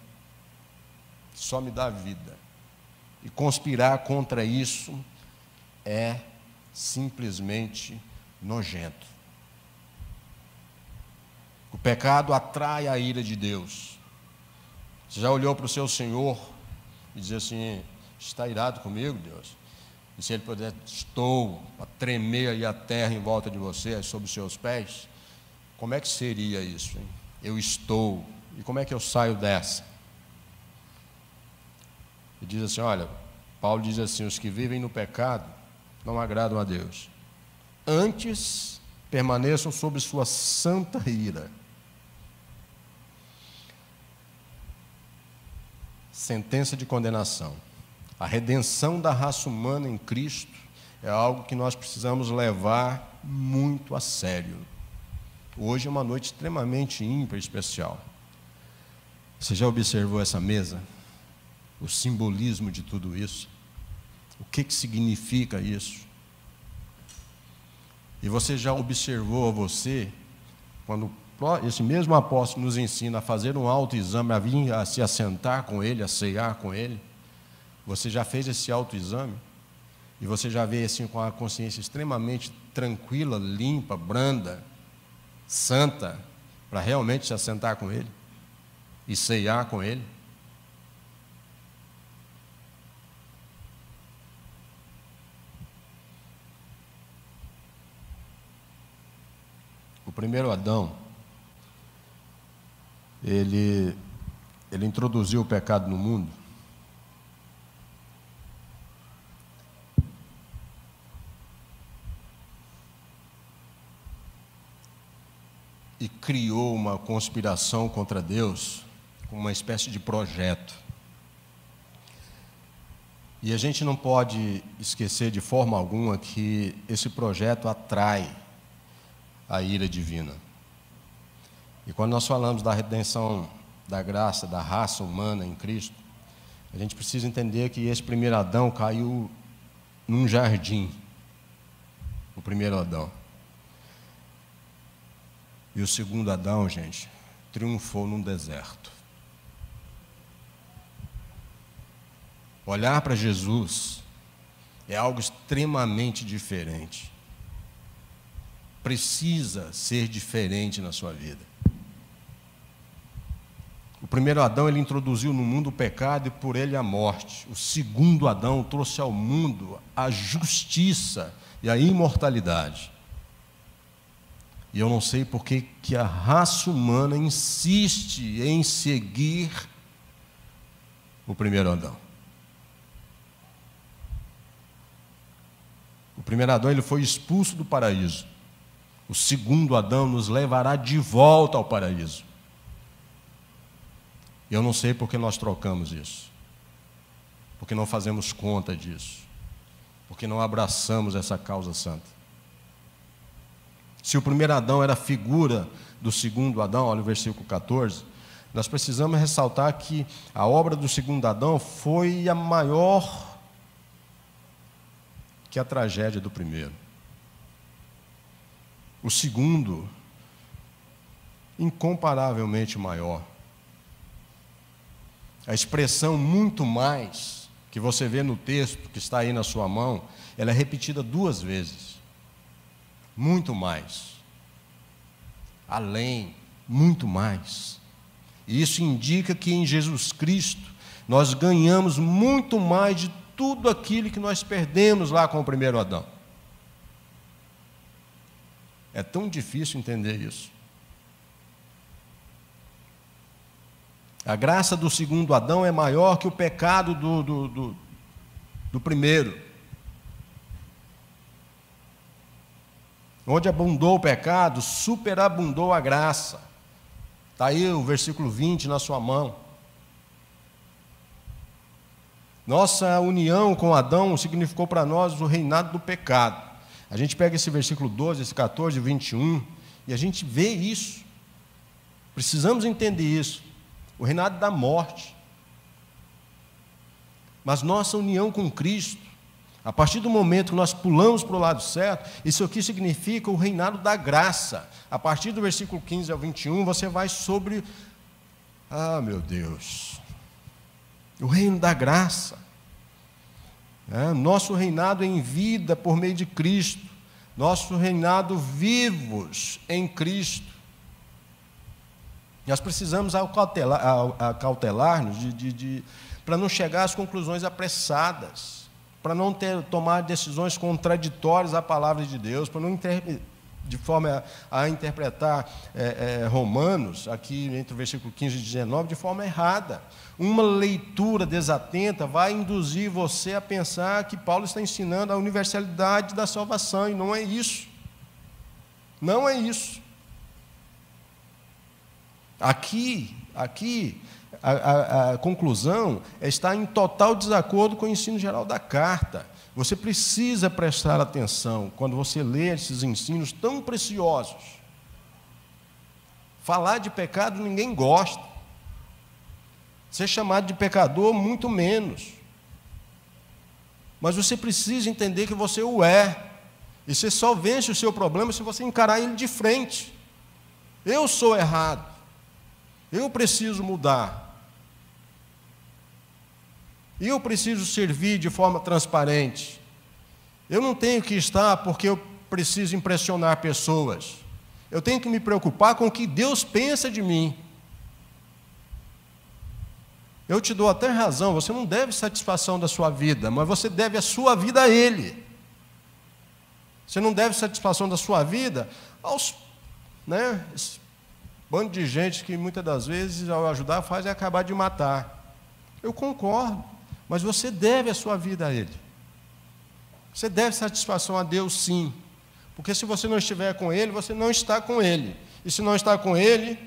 só me dá vida. E conspirar contra isso é simplesmente nojento. O pecado atrai a ira de Deus. Você já olhou para o seu Senhor e diz assim: está irado comigo, Deus? E se Ele puder, estou a tremer aí a terra em volta de você, sob os seus pés, como é que seria isso, hein? Eu estou. E como é que eu saio dessa? E diz assim, olha, Paulo diz assim, os que vivem no pecado não agradam a Deus. Antes, permaneçam sob sua santa ira. Sentença de condenação. A redenção da raça humana em Cristo é algo que nós precisamos levar muito a sério. Hoje é uma noite extremamente ímpar e especial. Você já observou essa mesa? O simbolismo de tudo isso? O que significa isso? E você já observou quando esse mesmo apóstolo nos ensina a fazer um autoexame, a vir a se assentar com ele, a ceiar com ele? Você já fez esse autoexame? E você já vê assim com a consciência extremamente tranquila, limpa, branda, santa, para realmente se assentar com ele e ceiar com ele? O primeiro Adão, ele introduziu o pecado no mundo. e criou uma conspiração contra Deus, uma espécie de projeto. E a gente não pode esquecer de forma alguma que esse projeto atrai a ira divina. E quando nós falamos da redenção da graça, da raça humana em Cristo, a gente precisa entender que esse primeiro Adão caiu num jardim, o primeiro Adão. E o segundo Adão, gente, triunfou num deserto. Olhar para Jesus é algo extremamente diferente. Precisa ser diferente na sua vida. O primeiro Adão, ele introduziu no mundo o pecado e por ele a morte. O segundo Adão trouxe ao mundo a justiça e a imortalidade. E eu não sei por que a raça humana insiste em seguir o primeiro Adão. O primeiro Adão, ele foi expulso do paraíso. O segundo Adão nos levará de volta ao paraíso. Eu não sei por que nós trocamos isso. Porque não fazemos conta disso. Porque não abraçamos essa causa santa. Se o primeiro Adão era figura do segundo Adão, olha o versículo 14, nós precisamos ressaltar que a obra do segundo Adão foi a maior que a tragédia do primeiro. O segundo, incomparavelmente maior. A expressão muito mais, que você vê no texto que está aí na sua mão, ela é repetida 2 vezes. Muito mais. Além, muito mais. E isso indica que em Jesus Cristo nós ganhamos muito mais de tudo aquilo que nós perdemos lá com o primeiro Adão. É tão difícil entender isso. A graça do segundo Adão é maior que o pecado do primeiro. Onde abundou o pecado, superabundou a graça. Está aí o versículo 20 na sua mão. Nossa união com Adão significou para nós o reinado do pecado. A gente pega esse versículo 12, esse 14, 21, e a gente vê isso. Precisamos entender isso. O reinado da morte. Mas nossa união com Cristo, a partir do momento que nós pulamos para o lado certo, isso aqui significa o reinado da graça. A partir do versículo 15 ao 21, você vai sobre, meu Deus, o reino da graça. Nosso reinado em vida por meio de Cristo. Nosso reinado vivos em Cristo. Nós precisamos acautelar-nos para não chegar às conclusões apressadas, para não tomar decisões contraditórias à palavra de Deus, para não de forma a interpretar Romanos, aqui entre o versículo 15 e 19, de forma errada. Uma leitura desatenta vai induzir você a pensar que Paulo está ensinando a universalidade da salvação, e não é isso. Não é isso. Aqui a conclusão está em total desacordo com o ensino geral da carta. Você precisa prestar atenção quando você lê esses ensinos tão preciosos. Falar de pecado ninguém gosta. Ser chamado de pecador, muito menos. Mas você precisa entender que você o é. E você só vence o seu problema se você encarar ele de frente. Eu sou errado. Eu preciso mudar. Eu preciso servir de forma transparente. Eu não tenho que estar porque eu preciso impressionar pessoas. Eu tenho que me preocupar com o que Deus pensa de mim. Eu te dou até razão, você não deve satisfação da sua vida, mas você deve a sua vida a Ele. Você não deve satisfação da sua vida aos, esse bando de gente que muitas das vezes, ao ajudar, faz acabar de matar. Eu concordo, mas você deve a sua vida a Ele. Você deve satisfação a Deus, sim. Porque se você não estiver com Ele, você não está com Ele. E se não está com ele,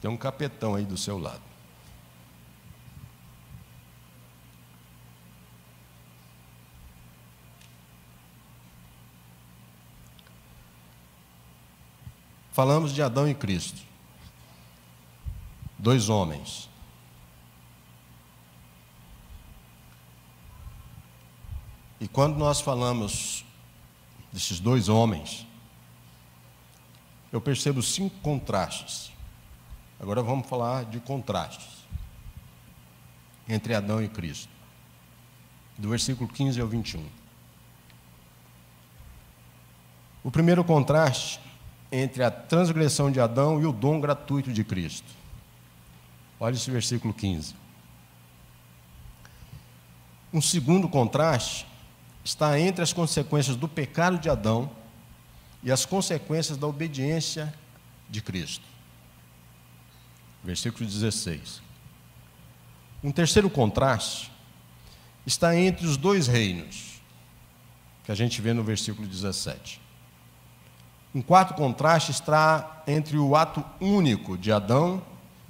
tem um capetão aí do seu lado. Falamos de Adão e Cristo. Dois homens. E quando nós falamos desses dois homens, eu percebo 5 contrastes. Agora vamos falar de contrastes entre Adão e Cristo. Do versículo 15 ao 21. O primeiro contraste entre a transgressão de Adão e o dom gratuito de Cristo. Olha esse versículo 15. Um segundo contraste está entre as consequências do pecado de Adão e as consequências da obediência de Cristo. Versículo 16. Um terceiro contraste está entre os dois reinos, que a gente vê no versículo 17. Um quarto contraste está entre o ato único de Adão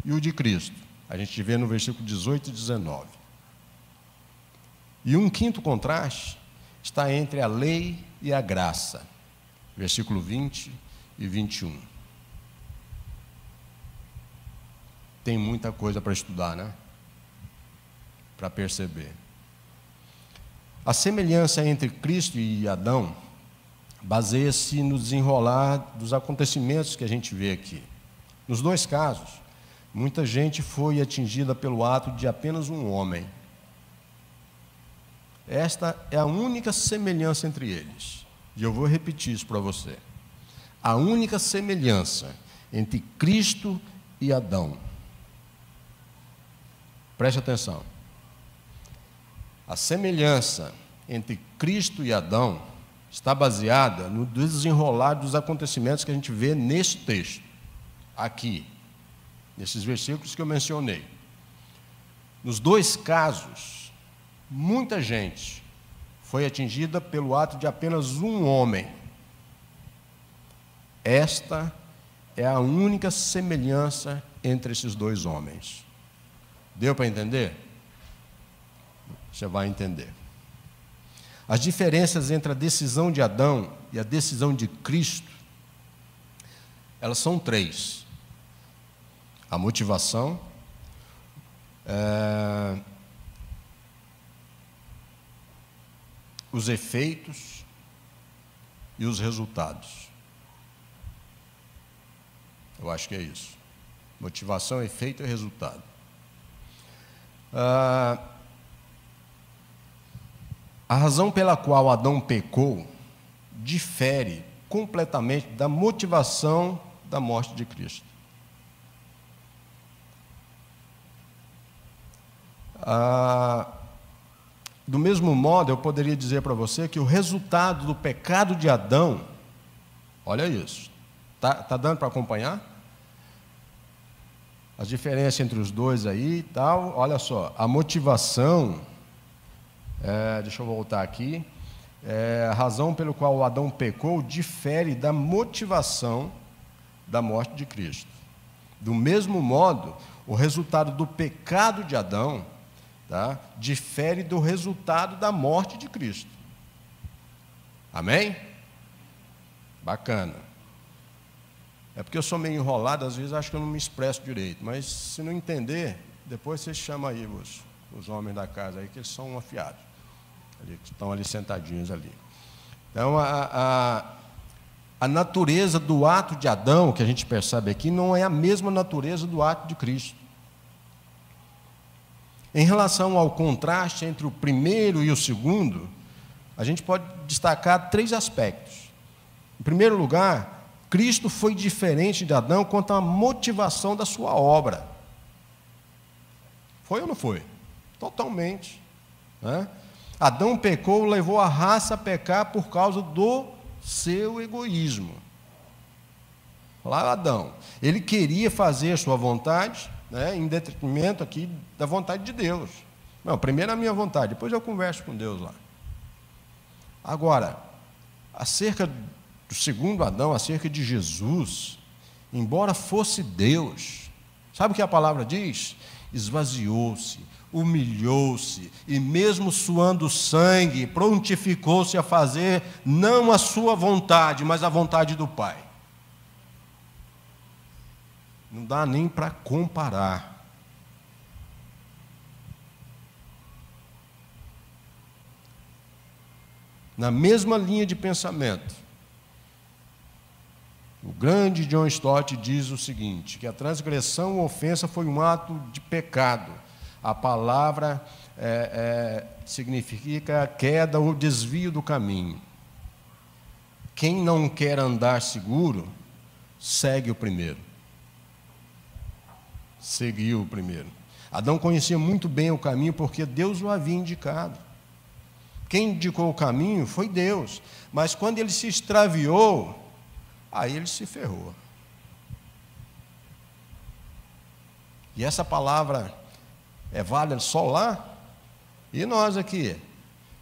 e o de Cristo. A gente vê no versículo 18 e 19. E um quinto contraste está entre a lei e a graça. Versículo 20 e 21. Tem muita coisa para estudar, né? Para perceber. A semelhança entre Cristo e Adão baseia-se no desenrolar dos acontecimentos que a gente vê aqui. Nos dois casos, muita gente foi atingida pelo ato de apenas um homem. Esta é a única semelhança entre eles. E eu vou repetir isso para você. A única semelhança entre Cristo e Adão. Preste atenção. A semelhança entre Cristo e Adão está baseada no desenrolar dos acontecimentos que a gente vê nesse texto, aqui, nesses versículos que eu mencionei. Nos dois casos, muita gente foi atingida pelo ato de apenas um homem. Esta é a única semelhança entre esses dois homens. Deu para entender? Você vai entender. As diferenças entre a decisão de Adão e a decisão de Cristo, elas são 3. A motivação, os efeitos e os resultados. Eu acho que é isso. Motivação, efeito e resultado. A razão pela qual Adão pecou difere completamente da motivação da morte de Cristo. Do mesmo modo, eu poderia dizer para você que o resultado do pecado de Adão, olha isso, tá dando para acompanhar? As diferenças entre os dois aí e tal, olha só, a motivação, deixa eu voltar aqui, a razão pelo qual Adão pecou difere da motivação da morte de Cristo. Do mesmo modo, o resultado do pecado de Adão, tá, difere do resultado da morte de Cristo. Amém? Bacana. É porque eu sou meio enrolado, às vezes acho que eu não me expresso direito, mas se não entender, depois você chama aí os homens da casa aí, que eles são afiados, que estão ali sentadinhos ali. Então, a natureza do ato de Adão, que a gente percebe aqui, não é a mesma natureza do ato de Cristo. Em relação ao contraste entre o primeiro e o segundo, a gente pode destacar 3 aspectos. Em primeiro lugar, Cristo foi diferente de Adão quanto à motivação da sua obra. Foi ou não foi? Totalmente. Né? Adão pecou, levou a raça a pecar por causa do seu egoísmo. Lá Adão, ele queria fazer a sua vontade, né, em detrimento aqui da vontade de Deus. Não, primeiro a minha vontade, depois eu converso com Deus lá. Agora, acerca do segundo Adão, acerca de Jesus, embora fosse Deus, sabe o que a palavra diz? Esvaziou-se, humilhou-se, e mesmo suando sangue, prontificou-se a fazer não a sua vontade, mas a vontade do Pai. Não dá nem para comparar. Na mesma linha de pensamento, o grande John Stott diz o seguinte, que a transgressão ou ofensa foi um ato de pecado. A palavra significa a queda ou desvio do caminho. Quem não quer andar seguro, segue o primeiro. Seguiu o primeiro. Adão conhecia muito bem o caminho porque Deus o havia indicado. Quem indicou o caminho foi Deus. Mas quando ele se extraviou, aí ele se ferrou. E essa palavra é válida só lá? E nós aqui,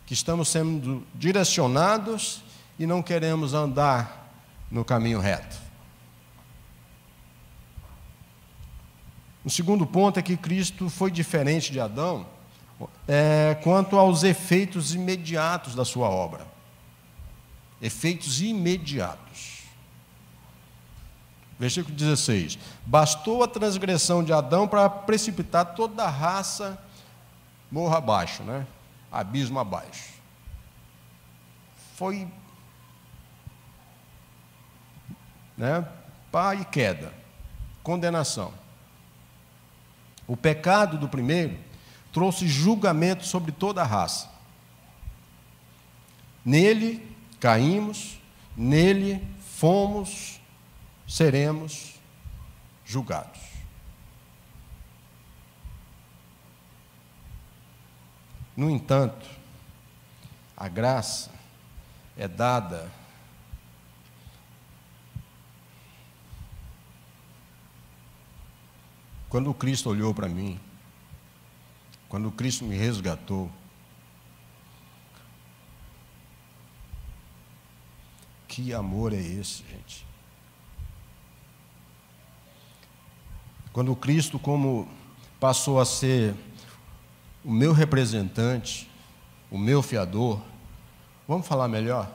que estamos sendo direcionados e não queremos andar no caminho reto. O segundo ponto é que Cristo foi diferente de Adão quanto aos efeitos imediatos da sua obra. Efeitos imediatos. Versículo 16. Bastou a transgressão de Adão para precipitar toda a raça morro abaixo, né? Abismo abaixo. Foi, né? Pá e queda, condenação. O pecado do primeiro trouxe julgamento sobre toda a raça. Nele caímos, nele fomos, seremos julgados. No entanto, a graça é dada quando Cristo olhou para mim, quando Cristo me resgatou. Que amor é esse, gente? Quando Cristo, como passou a ser o meu representante, o meu fiador, vamos falar melhor?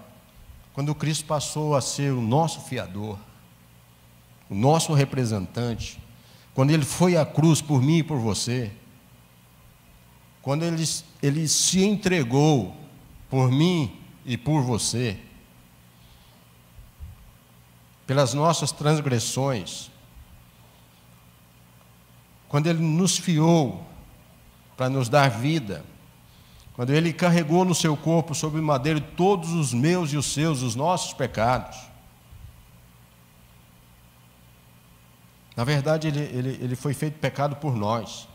Quando Cristo passou a ser o nosso fiador, o nosso representante, quando Ele foi à cruz por mim e por você, quando Ele se entregou por mim e por você, pelas nossas transgressões, quando Ele nos fiou para nos dar vida, quando Ele carregou no seu corpo sobre o madeiro todos os meus e os seus, os nossos pecados. Na verdade, ele foi feito pecado por nós.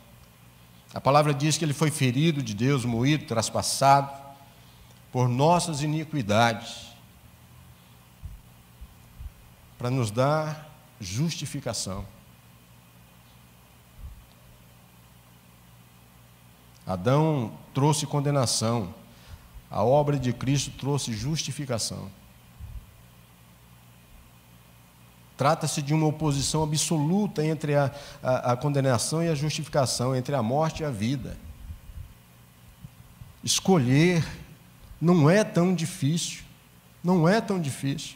A palavra diz que Ele foi ferido de Deus, moído, traspassado por nossas iniquidades, para nos dar justificação. Adão trouxe condenação, a obra de Cristo trouxe justificação. Trata-se de uma oposição absoluta entre a condenação e a justificação, entre a morte e a vida. Escolher não é tão difícil, não é tão difícil.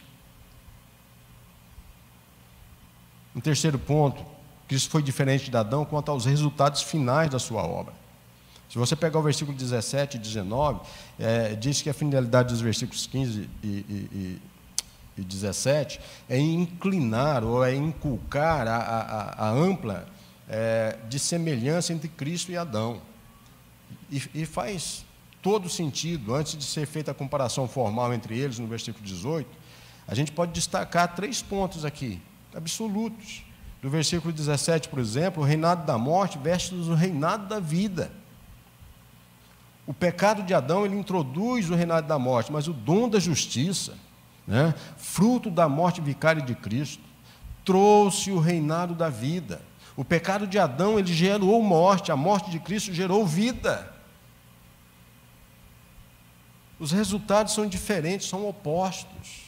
Um terceiro ponto, Cristo foi diferente de Adão quanto aos resultados finais da sua obra. Se você pegar o versículo 17 e 19, diz que a finalidade dos versículos 15 e 17 é inclinar ou é inculcar a ampla de semelhança entre Cristo e Adão. E faz todo sentido. Antes de ser feita a comparação formal entre eles, no versículo 18, a gente pode destacar 3 pontos aqui, absolutos. Do versículo 17, por exemplo, o reinado da morte versus o reinado da vida. O pecado de Adão, ele introduz o reinado da morte, mas o dom da justiça, né, fruto da morte vicária de Cristo, trouxe o reinado da vida. O pecado de Adão, ele gerou morte, a morte de Cristo gerou vida. Os resultados são diferentes, são opostos.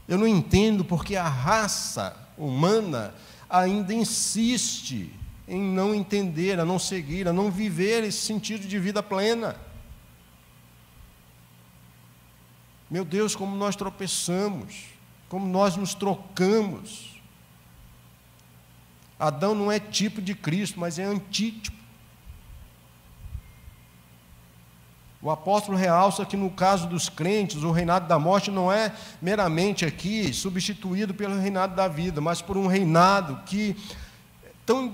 Eu não entendo porque a raça humana ainda insiste em não entender, a não seguir, a não viver esse sentido de vida plena. Meu Deus, como nós tropeçamos, como nós nos trocamos. Adão não é tipo de Cristo, mas é antítipo. O apóstolo realça que no caso dos crentes, o reinado da morte não é meramente aqui substituído pelo reinado da vida, mas por um reinado que é tão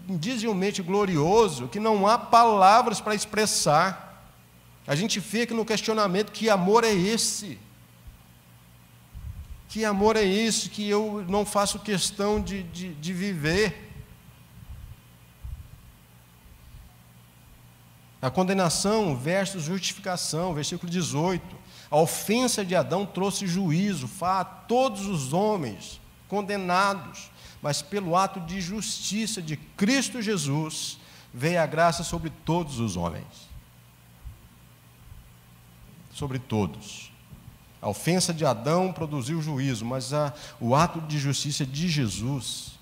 indizivelmente glorioso que não há palavras para expressar. A gente fica no questionamento: que amor é esse? Que amor é esse que eu não faço questão de viver? A condenação versus justificação, versículo 18. A ofensa de Adão trouxe juízo a todos os homens condenados, mas pelo ato de justiça de Cristo Jesus, veio a graça sobre todos os homens. Sobre todos. A ofensa de Adão produziu juízo, mas o ato de justiça de Jesus,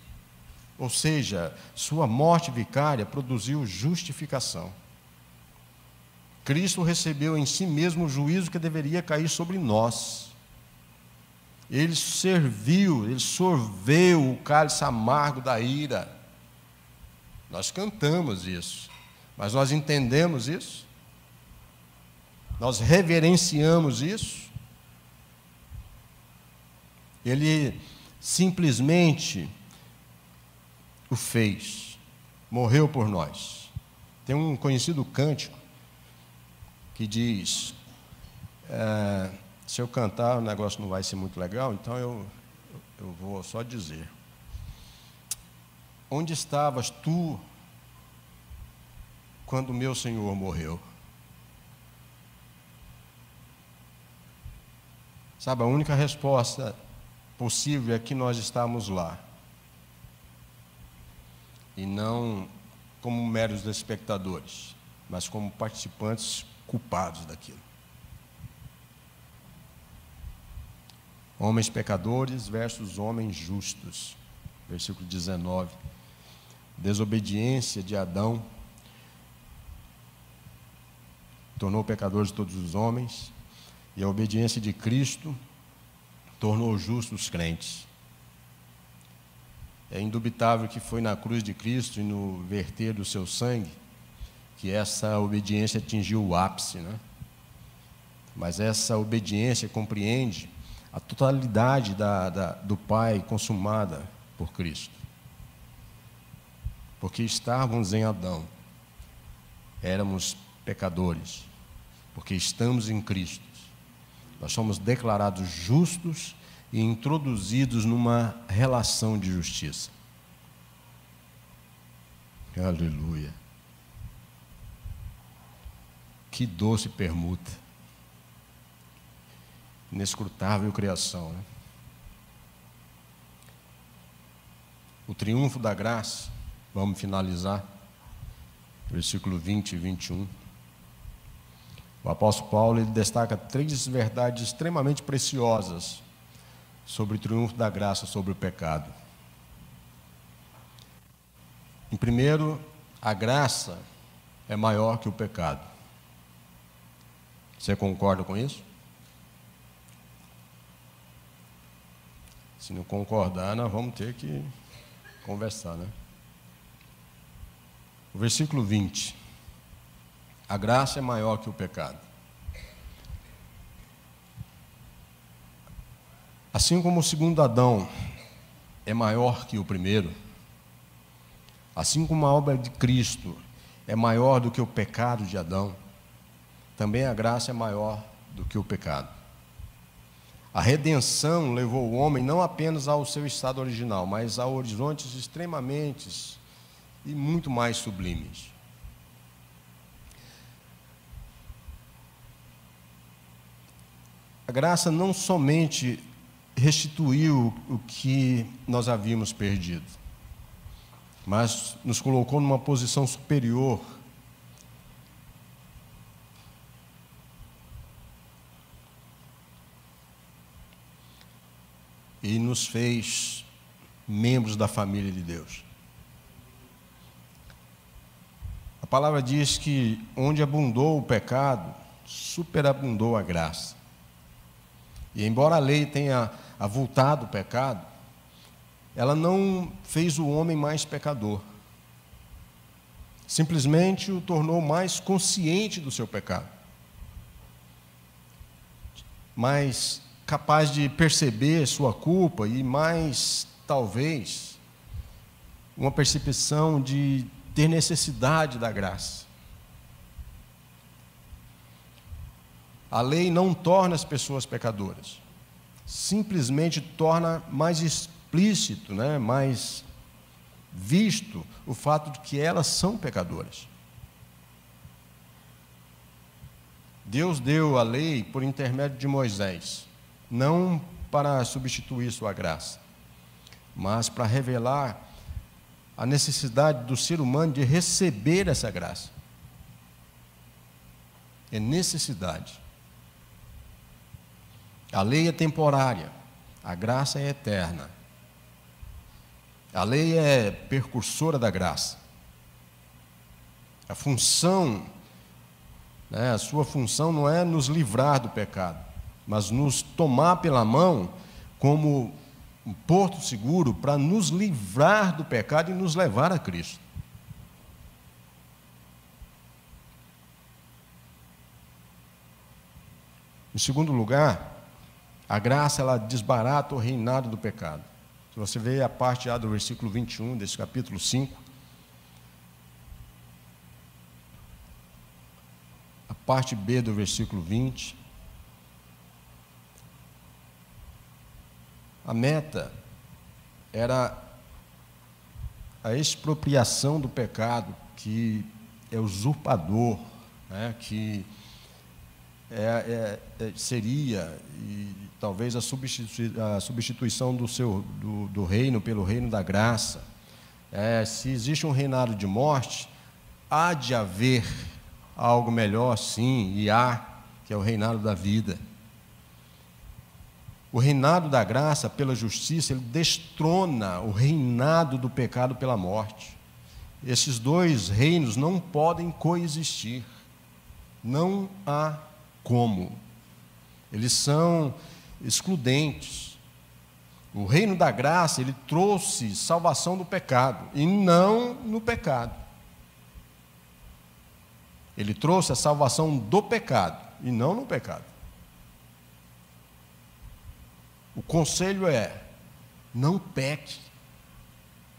ou seja, sua morte vicária, produziu justificação. Cristo recebeu em si mesmo o juízo que deveria cair sobre nós. Ele serviu, ele sorveu o cálice amargo da ira. Nós cantamos isso, mas nós entendemos isso? Nós reverenciamos isso? Ele simplesmente o fez, morreu por nós. Tem um conhecido cântico que diz, se eu cantar o negócio não vai ser muito legal, então eu vou só dizer: onde estavas tu quando meu Senhor morreu? Sabe, a única resposta possível é que nós estávamos lá, e não como meros espectadores, mas como participantes culpados daquilo. Homens pecadores versus homens justos. Versículo 19. Desobediência de Adão tornou pecadores todos os homens, e a obediência de Cristo tornou justos os crentes. É indubitável que foi na cruz de Cristo e no verter do seu sangue que essa obediência atingiu o ápice, né? Mas essa obediência compreende a totalidade do Pai consumada por Cristo. Porque estávamos em Adão, éramos pecadores. Porque estamos em Cristo, nós somos declarados justos e introduzidos numa relação de justiça. Aleluia. Que doce permuta. Inescrutável criação, né? O triunfo da graça, vamos finalizar, versículo 20 e 21. O apóstolo Paulo ele destaca 3 verdades extremamente preciosas sobre o triunfo da graça sobre o pecado. Em primeiro, a graça é maior que o pecado. Você concorda com isso? Se não concordar, nós vamos ter que conversar, né? O versículo 20. A graça é maior que o pecado. Assim como o segundo Adão é maior que o primeiro, assim como a obra de Cristo é maior do que o pecado de Adão, também a graça é maior do que o pecado. A redenção levou o homem não apenas ao seu estado original, mas a horizontes extremamente e muito mais sublimes. A graça não somente restituiu o que nós havíamos perdido, mas nos colocou numa posição superior. e nos fez membros da família de Deus. A palavra diz que onde abundou o pecado, superabundou a graça. E embora a lei tenha avultado o pecado, ela não fez o homem mais pecador. Simplesmente o tornou mais consciente do seu pecado, mais capaz de perceber sua culpa e mais, talvez, uma percepção de ter necessidade da graça. A lei não torna as pessoas pecadoras, simplesmente torna mais explícito, mais visto o fato de que elas são pecadoras. Deus deu a lei por intermédio de Moisés, não para substituir sua graça, mas para revelar a necessidade do ser humano de receber essa graça. É necessidade. A lei é temporária, a graça é eterna. A lei é precursora da graça. A sua função não é nos livrar do pecado, mas nos tomar pela mão como um porto seguro para nos livrar do pecado e nos levar a Cristo. Em segundo lugar, a graça ela desbarata o reinado do pecado. Se você vê a parte A do versículo 21 desse capítulo 5, a parte B do versículo 20, a meta era a expropriação do pecado, que é usurpador, que seria e talvez a substituição do reino pelo reino da graça. Se existe um reinado de morte, há de haver algo melhor, sim, e há, que é o reinado da vida. O reinado da graça pela justiça, ele destrona o reinado do pecado pela morte. Esses dois reinos não podem coexistir. Não há como. Eles são excludentes. O reino da graça, ele trouxe salvação do pecado, e não no pecado. Ele trouxe a salvação do pecado, e não no pecado. O conselho é: não peque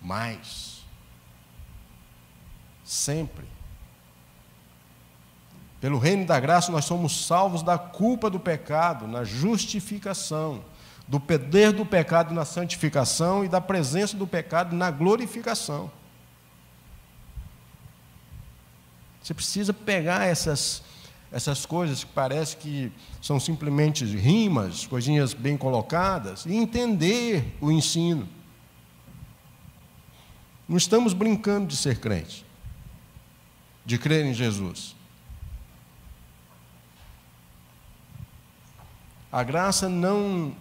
mais. Sempre. Pelo reino da graça, nós somos salvos da culpa do pecado, na justificação, do poder do pecado na santificação e da presença do pecado na glorificação. Você precisa pegar essas coisas que parece que são simplesmente rimas, coisinhas bem colocadas, e entender o ensino. Não estamos brincando de ser crente, de crer em Jesus. A graça não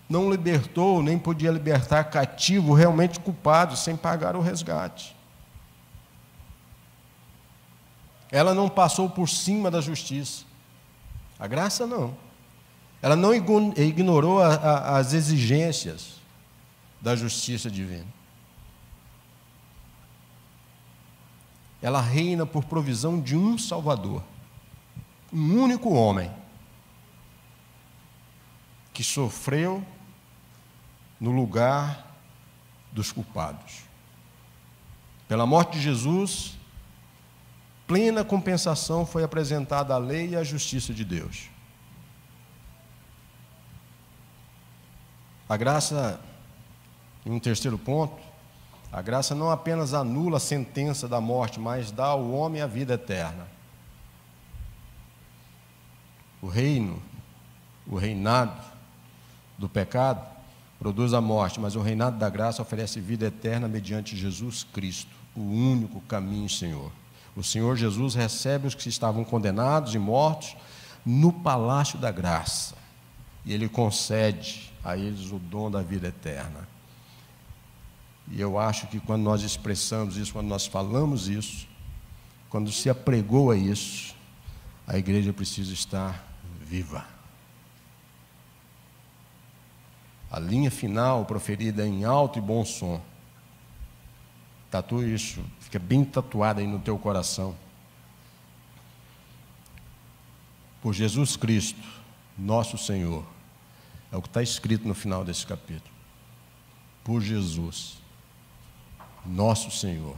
libertou, nem podia libertar cativo realmente culpado, sem pagar o resgate. Ela não passou por cima da justiça. A graça não. Ela não ignorou as exigências da justiça divina. Ela reina por provisão de um Salvador, um único homem, que sofreu no lugar dos culpados. Pela morte de Jesus, plena compensação foi apresentada à lei e à justiça de Deus. A graça, em um terceiro ponto, a graça não apenas anula a sentença da morte, mas dá ao homem a vida eterna. O reinado do pecado produz a morte, mas o reinado da graça oferece vida eterna mediante Jesus Cristo, o único caminho, Senhor. O Senhor Jesus recebe os que estavam condenados e mortos no palácio da graça. e Ele concede a eles o dom da vida eterna. E eu acho que quando nós expressamos isso, quando nós falamos isso, quando se apregoa isso, a igreja precisa estar viva. A linha final proferida em alto e bom som. Tatua isso, fica bem tatuada aí no teu coração. Por Jesus Cristo, nosso Senhor. É o que está escrito no final desse capítulo. Por Jesus, nosso Senhor.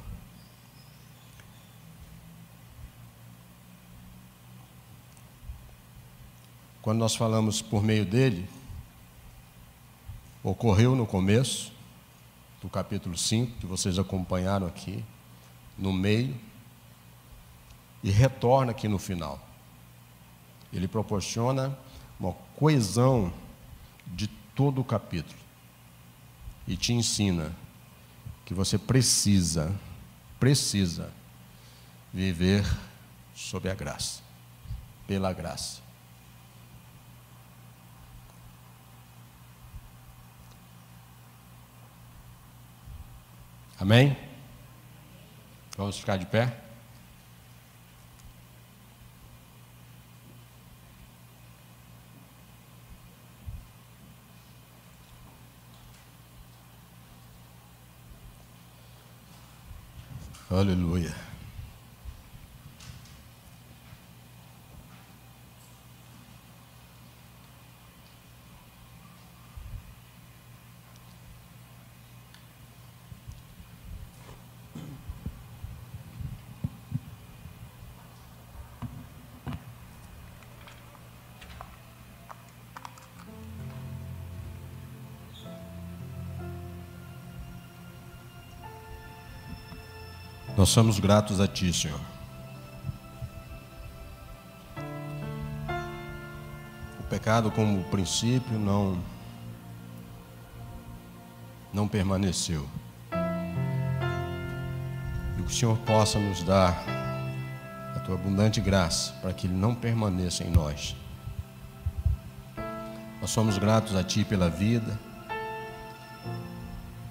Quando nós falamos por meio dele, ocorreu no começo do capítulo 5, que vocês acompanharam aqui, no meio, e retorna aqui no final. Ele proporciona uma coesão de todo o capítulo e te ensina que você precisa viver sob a graça, pela graça. Amém? Vamos ficar de pé? Aleluia. Nós somos gratos a Ti, Senhor. O pecado, como princípio, não permaneceu. E que o Senhor possa nos dar a Tua abundante graça para que Ele não permaneça em nós. Nós somos gratos a Ti pela vida,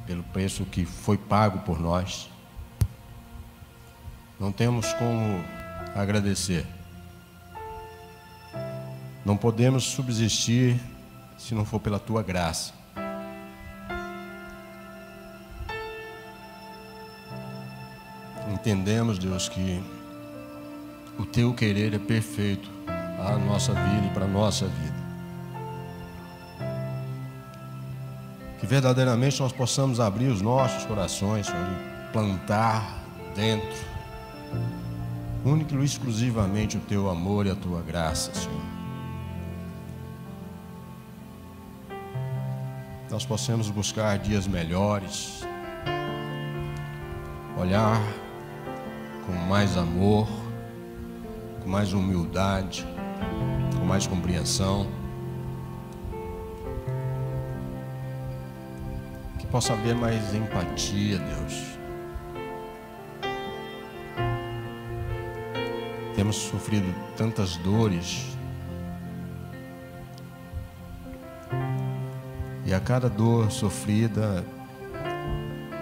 pelo preço que foi pago por nós. Não temos como agradecer. Não podemos subsistir se não for pela Tua graça. Entendemos, Deus, que o Teu querer é perfeito à nossa vida e para a nossa vida. Que verdadeiramente nós possamos abrir os nossos corações, Senhor, e plantar dentro único e exclusivamente o Teu amor e a Tua graça, Senhor. Nós possamos buscar dias melhores, olhar com mais amor, com mais humildade, com mais compreensão, que possa haver mais empatia, Deus. Temos sofrido tantas dores, e a cada dor sofrida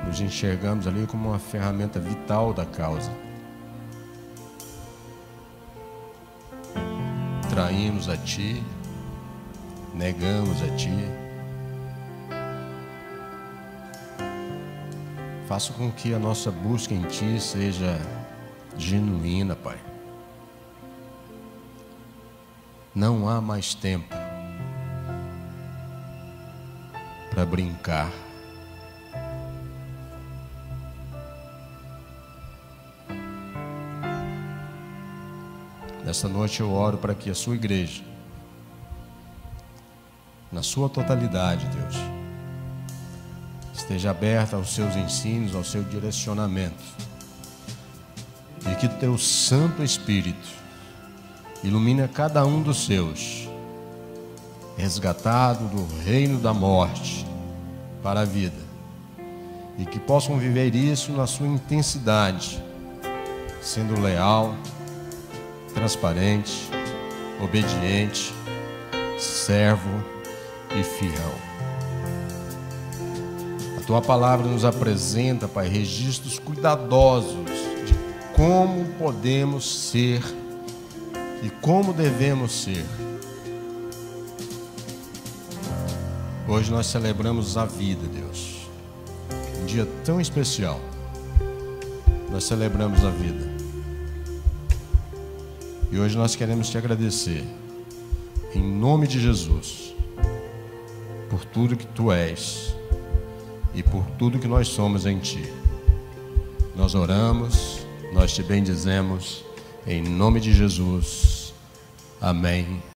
nos enxergamos ali como uma ferramenta vital da causa. Traímos a Ti, negamos a Ti. Faça com que a nossa busca em Ti seja genuína, Pai. Não há mais tempo para brincar. Nessa noite eu oro para que a Sua igreja, na sua totalidade, Deus, esteja aberta aos Seus ensinos, ao Seu direcionamento, e que Teu Santo Espírito ilumina cada um dos Seus, resgatado do reino da morte para a vida, e que possam viver isso na sua intensidade, sendo leal, transparente, obediente, servo, e fiel. A tua palavra nos apresenta, Pai, registros cuidadosos de como podemos ser e como devemos ser. Hoje nós celebramos a vida, Deus. Um dia tão especial. Nós celebramos a vida. E hoje nós queremos te agradecer, em nome de Jesus, por tudo que tu és e por tudo que nós somos em ti. Nós oramos, nós te bendizemos, em nome de Jesus. Amém.